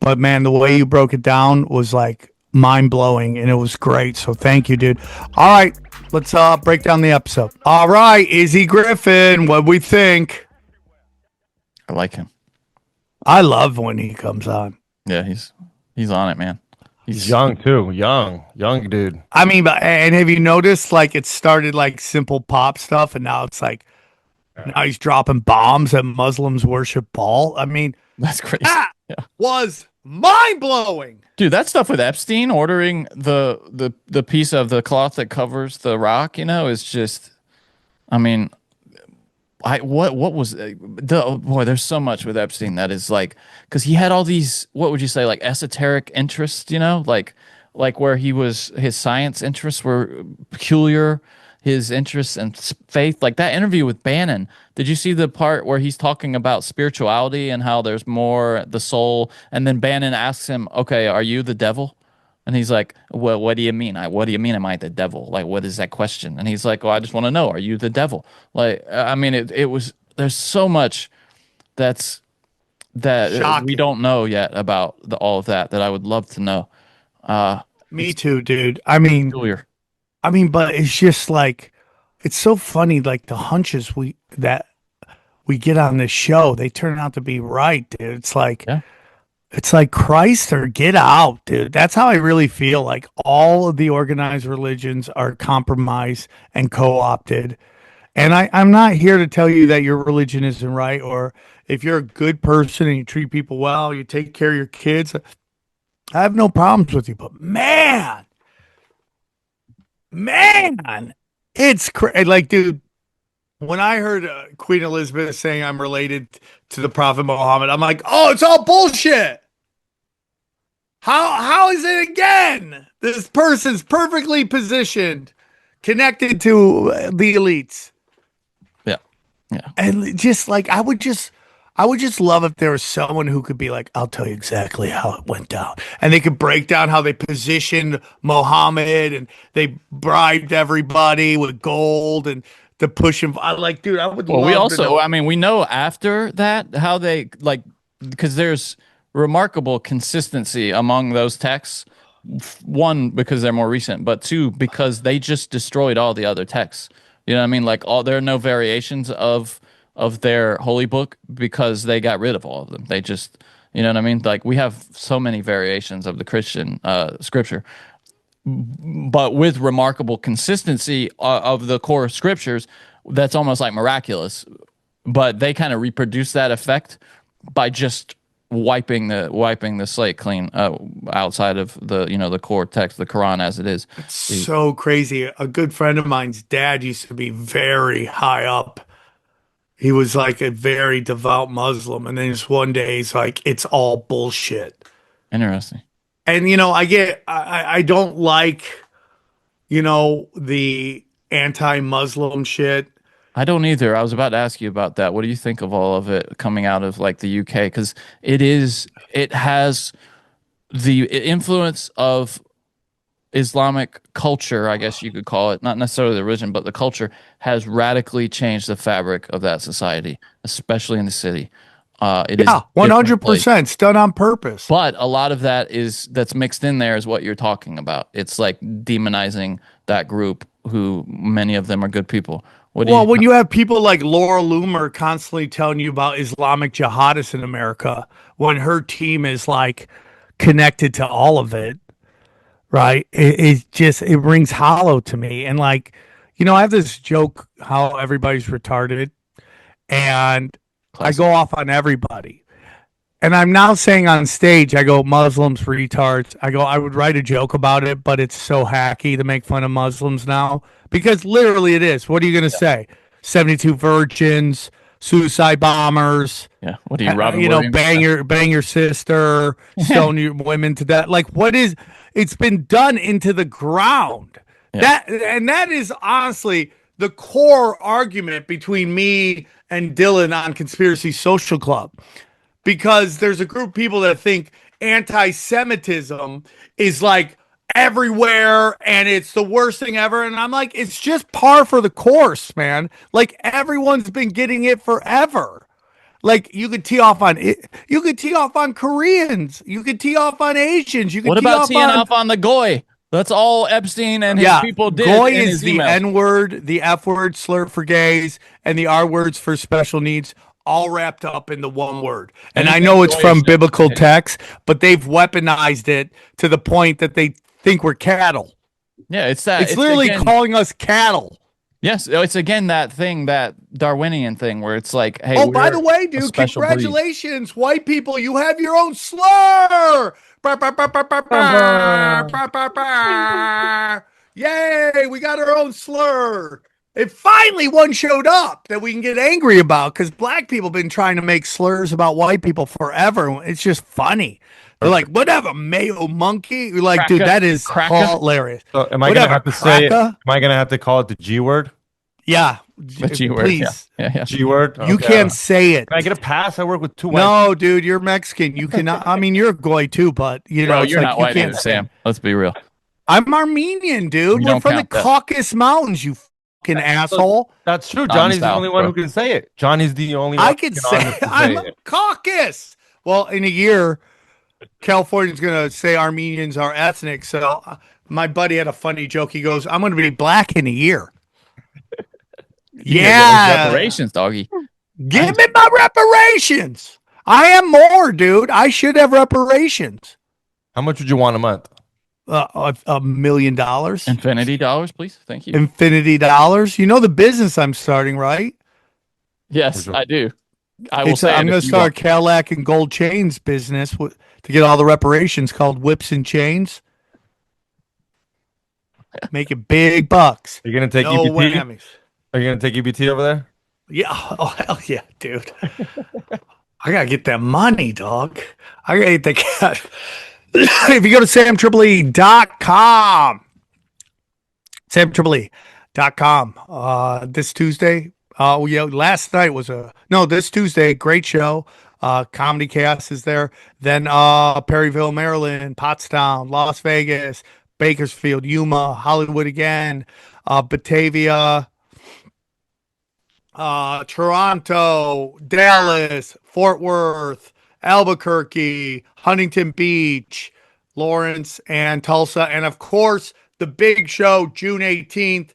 but man, the way you broke it down was like mind-blowing, and it was great. So thank you, dude. All right, let's break down the episode. All right, Izzy Griffin, what we think? I like him. I love when he comes on. Yeah, he's on it, man. He's young too. Young dude. I mean, and have you noticed, like, it started like simple pop stuff, and now it's like, now he's dropping bombs that Muslims worship Baal. I mean, that's crazy. That was mind-blowing. Dude, that stuff with Epstein ordering the piece of the cloth that covers the rock, is just, I mean, what was boy, there's so much with Epstein that is like, because he had all these, what would you say, like esoteric interests, like where his science interests were peculiar, his interests and faith, like that interview with Bannon. Did you see the part where he's talking about spirituality and how there's more the soul? And then Bannon asks him, okay, are you the devil? And he's like, well, what do you mean? What do you mean? Am I the devil? Like, what is that question? And he's like, well, I just want to know, are you the devil? Like, I mean, it was, there's so much that we don't know yet about all of that I would love to know. Me too, dude. I mean, peculiar. But it's just like, it's so funny, like the hunches we get on this show, they turn out to be right, dude. It's like, It's like Christ or get out, dude. That's how I really feel. Like all of the organized religions are compromised and co-opted. And I'm not here to tell you that your religion isn't right, or if you're a good person and you treat people well, you take care of your kids. I have no problems with you, but man, it's crazy. Like, dude, when I heard Queen Elizabeth saying I'm related to the Prophet Muhammad, I'm like, oh, it's all bullshit. How is it again? This person's perfectly positioned, connected to the elites. Yeah. And just like, I would just love if there was someone who could be like, I'll tell you exactly how it went down. And they could break down how they positioned Muhammad and they bribed everybody with gold and to push him. Like, dude, I would love we also, to know. I mean, we know after that how they, like, because there's remarkable consistency among those texts. One, because they're more recent, but two, because they just destroyed all the other texts. You know what I mean? Like, there are no variations of their holy book because they got rid of all of them. They just, you know what I mean? Like, we have so many variations of the Christian scripture, but with remarkable consistency of the core scriptures, that's almost like miraculous. But they kind of reproduce that effect by just wiping the slate clean outside of the core text, the Quran as it is. It's so crazy. A good friend of mine's dad used to be very high up. He was like a very devout Muslim, and then just one day he's like, it's all bullshit. Interesting. And I don't like the anti-Muslim shit. I don't either. I was about to ask you about that. What do you think of all of it coming out of like the UK? Because it has the influence of Islamic culture, I guess you could call it, not necessarily the religion, but the culture has radically changed the fabric of that society, especially in the city. It is 100%. It's done on purpose. But a lot of that's mixed in there is what you're talking about. It's like demonizing that group, who many of them are good people. When you have people like Laura Loomer constantly telling you about Islamic jihadists in America, when her team is like connected to all of it, right? It rings hollow to me. And like, I have this joke how everybody's retarded, and I go off on everybody. And I'm now saying on stage, I go, Muslims retards. I would write a joke about it, but it's so hacky to make fun of Muslims now, because literally it is. What are you going to say? 72 virgins, suicide bombers. Yeah. What are you, Robin Williams? Bang your sister, stone your women to death. Like, what is? It's been done into the ground. Yeah. That is honestly the core argument between me and Dylan on Conspiracy Social Club, because there's a group of people that think anti-Semitism is like everywhere and it's the worst thing ever. And I'm like, it's just par for the course, man. Like everyone's been getting it forever. Like you could tee off on it. You could tee off on Koreans. You could tee off on Asians. You could What tee about off teeing off on the goy? That's all Epstein and his people did. Goy in is his the emails. N word, the F word, slur for gays, and the R words for special needs, all wrapped up in the one word. And I know it's from biblical text, but they've weaponized it to the point that they think we're cattle. Yeah, it's that. It's literally calling us cattle. Yes, it's again that thing, that Darwinian thing, where it's like, hey. Oh, by the way, a dude, special breed. congratulations, white people! You have your own slur. Bah, bah, bah, bah, bah, bah, bah, bah, bah. Yay! We got our own slur. And finally, one showed up that we can get angry about, because black people have been trying to make slurs about white people forever. It's just funny. They're like, whatever, mayo monkey. You're like, dude, that is hilarious. So am I going to have to say it? Am I going to have to call it the G word? Yeah. The G word. Please. Yeah. G word? You can't say it. Can I get a pass? I work with two white. No, dude, you're Mexican. You cannot. I mean, you're a goy too, but you know, Bro, it's you're like not you white can't either, say. Sam. Let's be real. I'm Armenian, dude. You We're don't from the count that. Caucasus Mountains, you fucking asshole. That's true. Johnny's the south, only one bro. who can say it. Johnny's the only one I who can can say honestly I'm say a it. Caucasus. Well, in a year, California's gonna say Armenians are ethnic. So my buddy had a funny joke. He goes, "I'm gonna be black in a year." Yeah, Reparations, doggy. give me my reparations. I am more, dude. I should have reparations. How much would you want a month? $1 million. Infinity dollars, please. Thank you. Infinity dollars. You know the business I'm starting, right? Yes, I do. I will say I'm it going if to you start a want. Cadillac and gold chains business to get all the reparations, called Whips and Chains. Making big bucks. Are you going to take No EBT? whammies. Are you going to take EBT over there? Yeah. Oh, hell yeah, dude. I got to get that money, dog. I got to get that cash. If you go to samtripoli.com, samtripoli.com, this Tuesday, last night was this Tuesday, great show. Comedy Chaos is there. Then Perryville, Maryland, Pottstown, Las Vegas, Bakersfield, Yuma, Hollywood again, Batavia, Toronto, Dallas, Fort Worth, Albuquerque, Huntington Beach, Lawrence, and Tulsa. And of course, the big show, June 18th,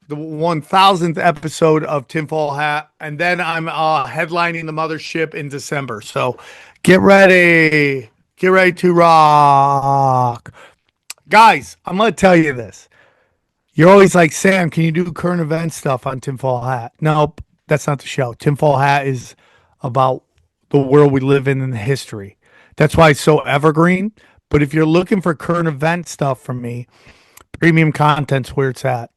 the 1000th episode of Tinfoil Hat. And then I'm headlining the mothership in December. So get ready. Get ready to rock. Guys, I'm going to tell you this. You're always like, Sam, can you do current event stuff on Tinfoil Hat? Nope, that's not the show. Tinfoil Hat is about the world we live in and the history. That's why it's so evergreen. But if you're looking for current event stuff from me, premium content's where it's at.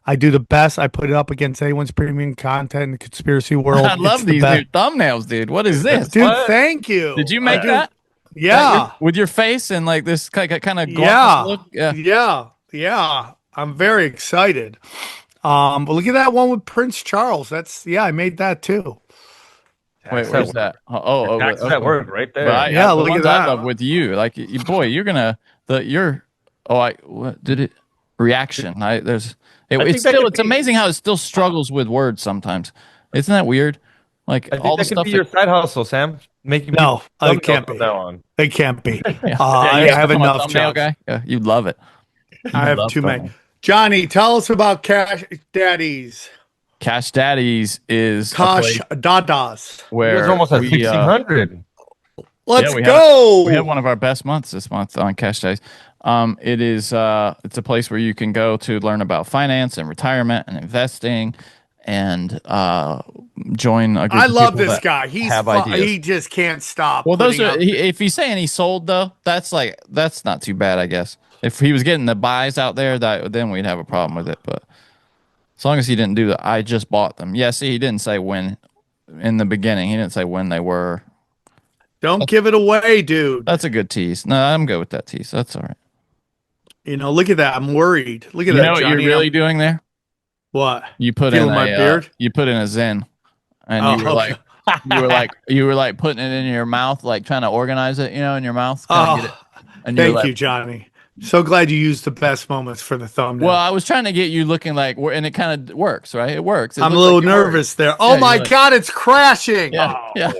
I do the best. I put it up against anyone's premium content in the conspiracy world. I love these new thumbnails, dude. What is this? Dude, What? thank you. Did you make that? Yeah. With your face and like this kind of Yeah. look? Yeah. I'm very excited. But look at that one with Prince Charles. I made that too. Wait, where's that? That's that word right there. But Yeah, the look at ones I that. love with you, like boy, you're gonna what did it? Reaction. It's amazing how it still struggles with words sometimes. Isn't that weird? Like I think all the that could stuff. be your side hustle, Sam. Making No, people it can't be. from now on. It can't be. Yeah. I You have become a enough thumbnail jobs. guy. Yeah, you'd love it. I have too many. Johnny, tell us about Cash Daddies. Cash Daddies is a Cash place Dadas. You where guys are almost at we, 1,600. Let's we go. We had one of our best months this month on Cash Days. It's a place where you can go to learn about finance and retirement and investing and join a group I of love people this that guy. have ideas. He just can't stop. Well, putting up- if he's saying he sold though, that's not too bad, I guess. If he was getting the buys out there, then we'd have a problem with it. But as long as he didn't do that, I just bought them. Yeah, see, he didn't say when in the beginning. He didn't say when they were. Don't give it away, dude. That's a good tease. No, I'm good with that tease. That's all right. Look at that. I'm worried. Look at You that. know what Johnny. you're really doing there? What? You put Feeling in my beard? you put in a Zen, and Oh, you were okay. you were like putting it in your mouth, like trying to organize it, in your mouth. Kinda get it. And you were Thank like, you, Johnny. So glad you used the best moments for the thumbnail. well, I was trying to get you looking like, and it kind of works, right? It works. It I'm a looks little like you're worried. nervous there. Oh Yeah, my you're like- God, it's crashing. Yeah, yeah,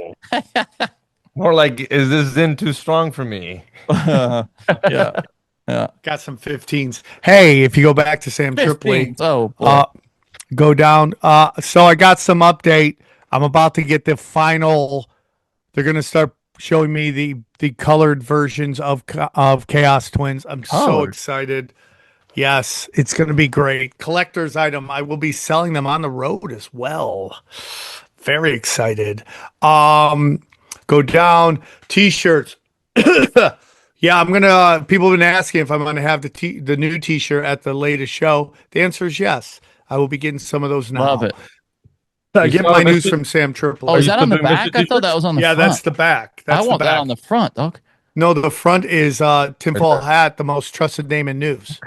More like, is this Zen too strong for me? yeah. Got some 15s. Hey, if you go back to Sam Tripoli, 15. Oh, boy. go down. So I got some update. I'm about to get the final. They're going to start showing me the colored versions of Chaos Twins. I'm so excited. Yes, it's going to be great. Collector's item. I will be selling them on the road as well. Very excited. Go down. T-shirts. Yeah, I'm gonna. People have been asking if I'm gonna have the new T-shirt at the latest show. The answer is yes. I will be getting some of those now. Love it. I get my news Mr. from Sam Tripoli. Oh, is that on the still doing back? Mr. I thought that was on the yeah, front. that's the back. That's I want the back. that on the front, dog. No, the front is tinfoil hat, the most trusted name in news.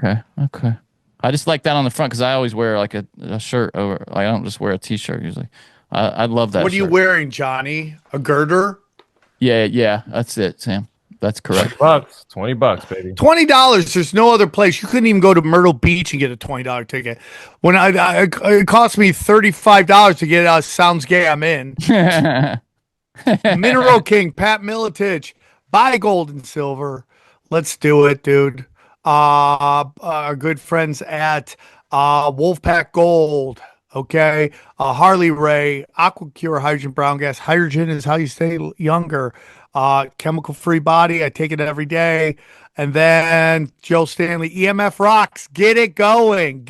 Okay. I just like that on the front because I always wear like a shirt over. I don't just wear a T-shirt usually. I love that. What are you shirt. wearing, Johnny? A girder? Yeah, that's it, Sam. That's correct. $20, baby. $20. There's no other place. You couldn't even go to Myrtle Beach and get a $20 ticket. When it cost me $35 to get Sounds Gay, I'm in. Mineral King, Pat Militich, buy gold and silver. Let's do it, dude. Our good friends at Wolfpack Gold. Okay. Harley Ray, Aquacure, hydrogen brown gas. Hydrogen is how you stay younger. Chemical free body. I take it every day. And then Joe Stanley, EMF rocks. Get it going.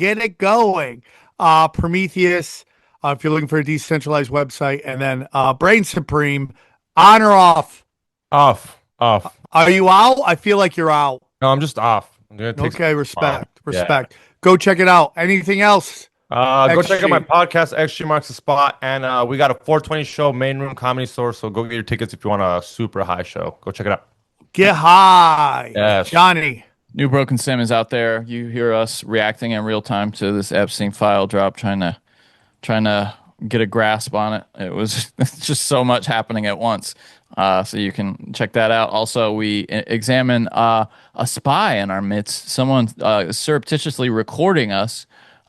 Prometheus, if you're looking for a decentralized website. And then Brain Supreme, on or off? Off. Are you out? I feel like you're out. No, I'm just off. I'm gonna take Okay, some- respect. Yeah. Go check it out. Anything else? Go check out my XG. podcast, XG Marks the Spot, and we got a 420 show, Main Room Comedy Store. So go get your tickets if you want a super high show. Go check it out. Get high. Yes. Johnny. New Broken Sim is out there. You hear us reacting in real time to this Epstein file drop, trying to get a grasp on it. It was just so much happening at once. So you can check that out. Also, we examine a spy in our midst, someone surreptitiously recording us.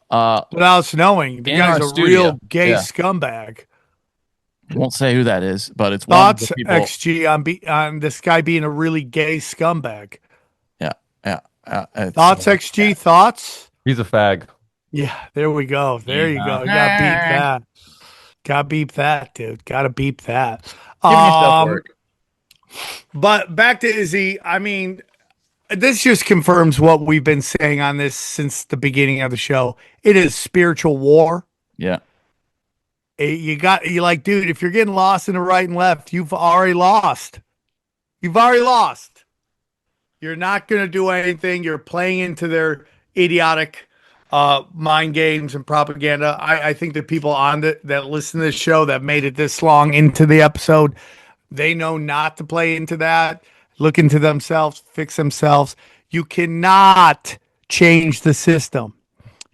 Without us knowing, the in guy's our a studio. real gay Yeah. scumbag. Won't say who that is, but it's one of Thoughts, the people. XG, on this guy being a really gay scumbag. Yeah. Thoughts, XG, thoughts? He's a fag. Yeah, there we go. There you go. You gotta beep that. Gotta beep that, dude. Gotta beep that. Give yourself work. But back to Izzy. I mean, this just confirms what we've been saying on this since the beginning of the show. It is spiritual war. Yeah. You like, dude, if you're getting lost in the right and left, you've already lost. You're not going to do anything. You're playing into their idiotic mind games and propaganda. I think the people that listen to this show that made it this long into the episode, they know not to play into that. Look into themselves, fix themselves. You cannot change the system.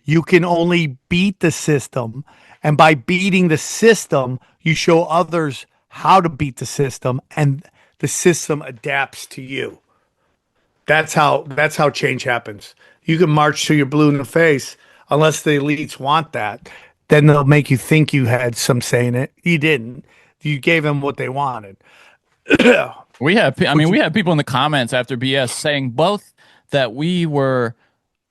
You can only beat the system. And by beating the system, you show others how to beat the system, and the system adapts to you. That's how change happens. You can march till you're blue in the face, unless the elites want that. Then they'll make you think you had some say in it. You didn't. You gave them what they wanted. We have people in the comments after BS saying both that we were,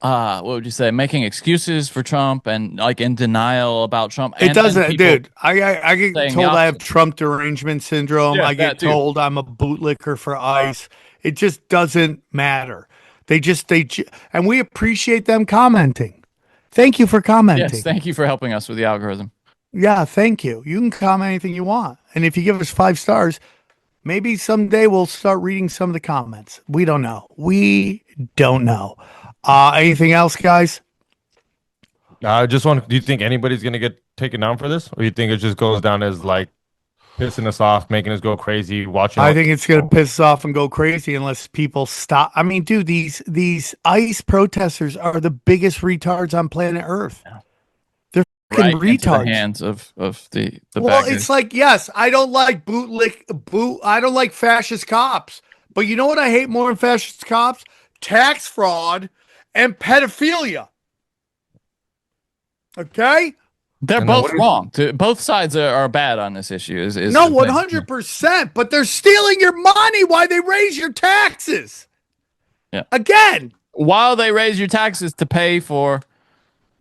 what would you say, making excuses for Trump and like in denial about Trump. It And then doesn't, people dude. I get saying told the I have opposite. Trump derangement syndrome. Yeah, I get that too. told I'm a bootlicker for ICE. It just doesn't matter. And we appreciate them commenting. Thank you for commenting. Yes, thank you for helping us with the algorithm. Yeah, thank you. You can comment anything you want. And if you give us 5 stars, maybe someday we'll start reading some of the comments. We don't know. Anything else, guys? I just want. Do you think anybody's gonna get taken down for this, or you think it just goes down as like pissing us off, making us go crazy, watching? I think it's going to piss us off and go crazy unless people stop. I mean, dude, these ICE protesters are the biggest retards on planet Earth. They're fucking right into the retards. hands of the Well, bad guys. it's like, yes, I don't like I don't like fascist cops. But you know what I hate more than fascist cops? Tax fraud and pedophilia. Okay? They're And both what is- wrong. Both sides are bad on this issue. Is No, the thing. 100%. But they're stealing your money while they raise your taxes. Yeah. Again. While they raise your taxes to pay for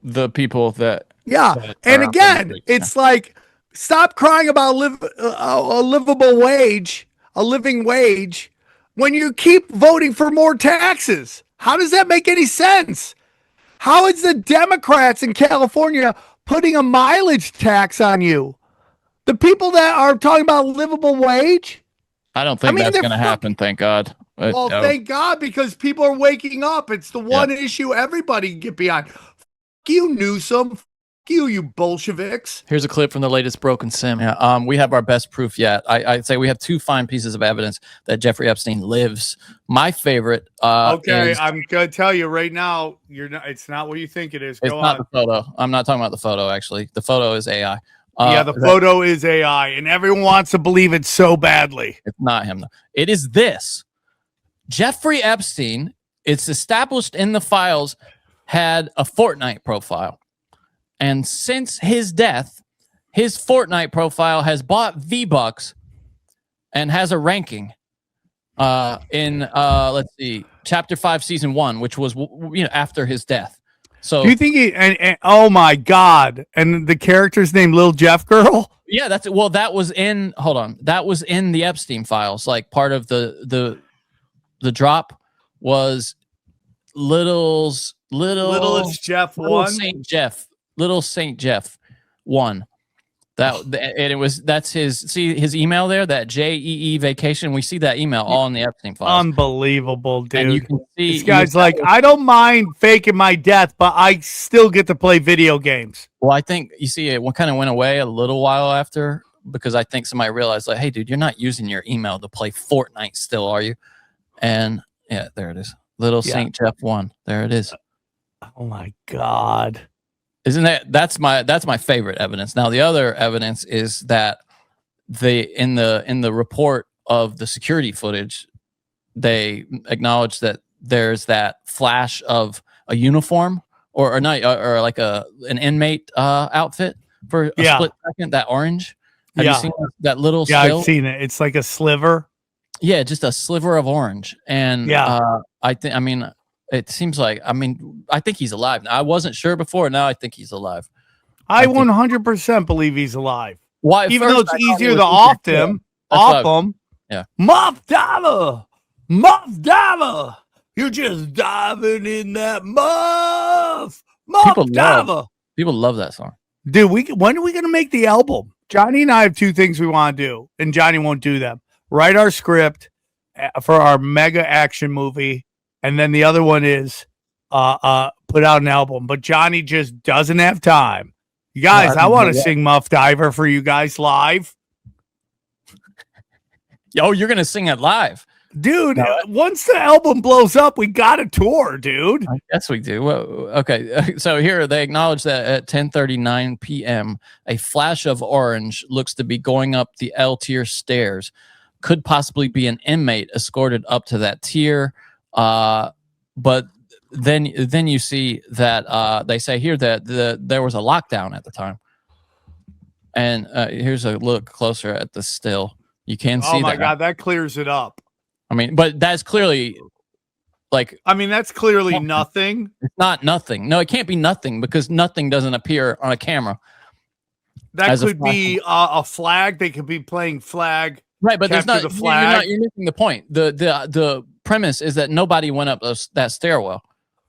the people that. Yeah. that And are out again, there. it's like, stop crying about a livable wage, a living wage, when you keep voting for more taxes. How does that make any sense? How is the Democrats in California putting a mileage tax on you? The people that are talking about livable wage? I don't think that's they're going to happen. Thank God. Well, No. thank God, because people are waking up. It's the one issue everybody can get behind. F you, Newsom. F you Bolsheviks. Here's a clip from the latest Broken Sim. Yeah, we have our best proof yet. I'd say we have two fine pieces of evidence that Jeffrey Epstein lives. My favorite. Okay, is, I'm gonna tell you right now, it's not what you think it is. it's Go not on. the photo. I'm not talking about the photo. Actually, the photo is AI. Yeah, the photo is AI, and everyone wants to believe it so badly. It's not him though. It is this. Jeffrey Epstein. It's established in the files. Had a Fortnite profile. And since his death, his Fortnite profile has bought V-Bucks and has a ranking in let's see, Chapter 5, Season 1, which was after his death. So Do you think and oh my God, and the character's named Lil Jeff Girl? yeah, that was in that was in the Epstein files. Like part of the drop was Littlest Jeff Little 1. Saint Jeff. Little Saint Jeff 1. That's his email there, that JEE vacation. We see that email all in the Epstein files. Unbelievable, dude. And you can see This guy's like, I don't mind faking my death, but I still get to play video games. well, I think you see it kind of went away a little while after, because I think somebody realized, like, hey, dude, you're not using your email to play Fortnite still, are you? And yeah, there it is. Little Saint Jeff 1. There it is. Oh my God. Isn't that's my favorite evidence. Now the other evidence is that in the report of the security footage, they acknowledge that there's that flash of a uniform or like an inmate outfit for a split second, that orange. Have you seen that little still? I've seen it. It's like a sliver. Yeah, just a sliver of orange. And it seems like, I think he's alive. Now, I wasn't sure before. Now I think he's alive. I 100% believe he's alive. Why? Even though it's easier to off him. Yeah. Muff diver. You're just diving in that muff. People love that song. Dude, when are we going to make the album? Johnny and I have two things we want to do, and Johnny won't do them. Write our script for our mega action movie, and then the other one is put out an album. But Johnny just doesn't have time. You guys, I want to sing Muff Diver for you guys live. Oh, you're going to sing it live? Dude, once the album blows up, we got to tour, dude. I guess we do. Well, okay. So here they acknowledge that at 10:39 p.m., a flash of orange looks to be going up the L tier stairs. Could possibly be an inmate escorted up to that tier. But then you see that they say here that there was a lockdown at the time. And here's a look closer at the still. You can see that. Oh my God, that clears it up. I mean, but that's clearly that's clearly nothing. It's not nothing. No, it can't be nothing because nothing doesn't appear on a camera. That could be a flag. They could be playing flag. Right, but there's not the flag. you're missing the point. The premise is that nobody went up that stairwell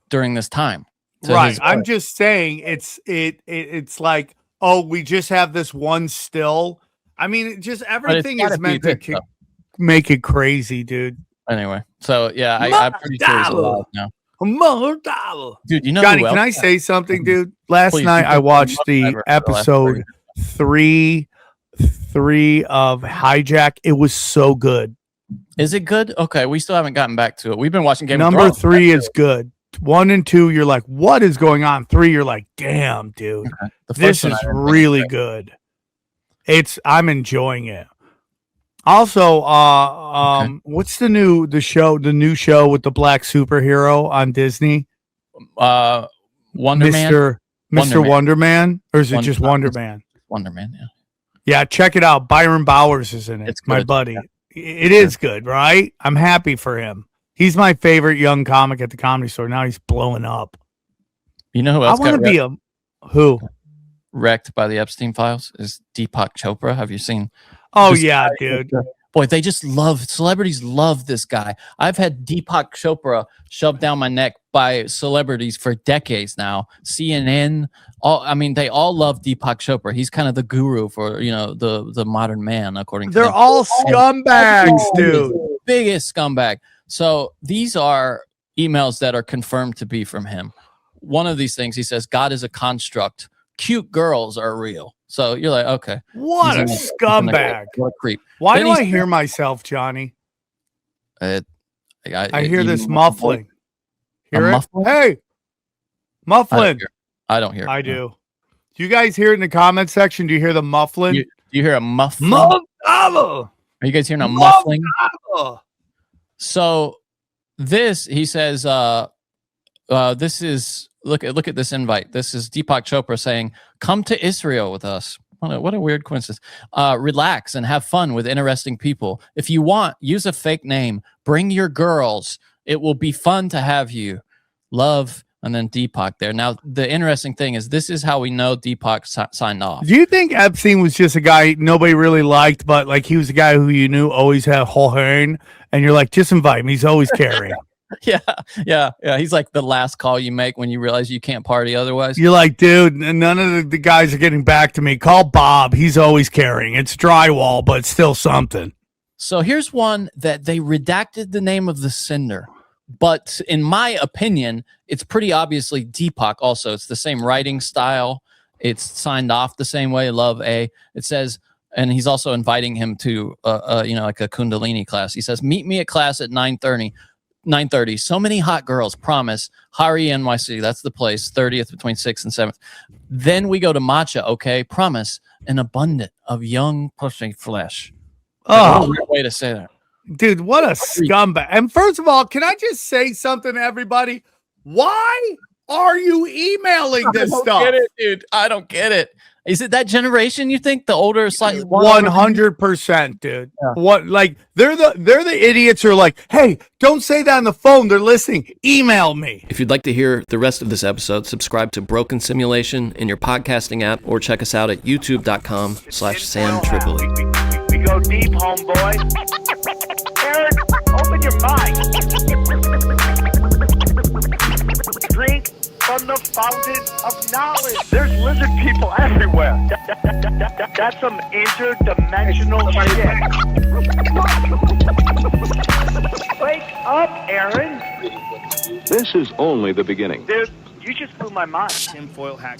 during this time. Right. I'm just saying it's like, oh, we just have this one still. I mean, just everything is meant to make it crazy, dude. Anyway, so yeah, I'm pretty sure he's alive now. Dude, you know, Johnny, can I say something, dude? Last night I watched the episode 3 of Hijack. It was so good. Is it good? Okay, we still haven't gotten back to it. We've been watching Game of Number Thrones. 3 is good. 1 and 2, you're like, what is going on? 3, you're like, damn, dude, this is really good. I'm enjoying it. Also, what's the new show with the black superhero on Disney? Wonder Man. Mr. Wonder Man, or is it just Wonder Man? Wonder Man, yeah. Yeah, check it out. Byron Bowers is in it. It's my buddy. Yeah. It is good, right? I'm happy for him. He's my favorite young comic at the Comedy Store. Now he's blowing up. You know who else? I want to be who? Wrecked by the Epstein files is Deepak Chopra. Have you seen? Oh yeah, dude. Boy, they just celebrities love this guy. I've had Deepak Chopra shoved down my neck by celebrities for decades now. CNN, they all love Deepak Chopra. He's kind of the guru for, the modern man, according to them. They're all scumbags, dude. Biggest scumbag. So these are emails that are confirmed to be from him. One of these things, he says, God is a construct. Cute girls are real. So you're like, okay. What a scumbag. What a creep. Why do I hear myself, Johnny? I hear this muffling. Hear it? Muffling? Hey, muffling. I don't hear it. I do. Do you guys hear it in the comment section? Do you hear the muffling? Do you hear a muffling? Are you guys hearing a muffling? So this, he says, this is, look at this invite. This is Deepak Chopra saying, come to Israel with us. What a weird coincidence. Relax and have fun with interesting people. If you want, use a fake name. Bring your girls. It will be fun to have you. Love, and then Deepak there. Now, the interesting thing is this is how we know Deepak signed off. Do you think Epstein was just a guy nobody really liked, but like he was a guy who you knew always had whole hair, and you're like, just invite him. He's always carrying. Yeah. He's like the last call you make when you realize you can't party otherwise. You're like, dude, none of the guys are getting back to me. Call Bob. He's always carrying. It's drywall, but it's still something. So here's one that they redacted the name of the sender. But in my opinion, it's pretty obviously Deepak also. It's the same writing style. It's signed off the same way, Love A. It says, and he's also inviting him to, like a Kundalini class. He says, meet me at class at 9:30. So many hot girls, promise. Hari NYC, that's the place. 30th between 6th and 7th. Then we go to Matcha, okay? Promise. An abundant of young pussy flesh. Oh, what a weird way to say that. Dude, what a scumbag. And first of all, can I just say something to everybody? Why are you emailing this stuff? I don't get it, dude. I don't get it. Is it that generation, you think? The older, slightly 100%, dude. Yeah. What, like, they're the idiots who are like, hey, don't say that on the phone. They're listening. Email me. If you'd like to hear the rest of this episode, subscribe to Broken Simulation in your podcasting app or check us out at youtube.com/Sam Tripoli. We go deep, homeboy. Aaron, open your mind. Drink from the fountain of knowledge. There's lizard people everywhere. That's some interdimensional shit. Wake up, Aaron. This is only the beginning. Dude, you just blew my mind. Tinfoil hack.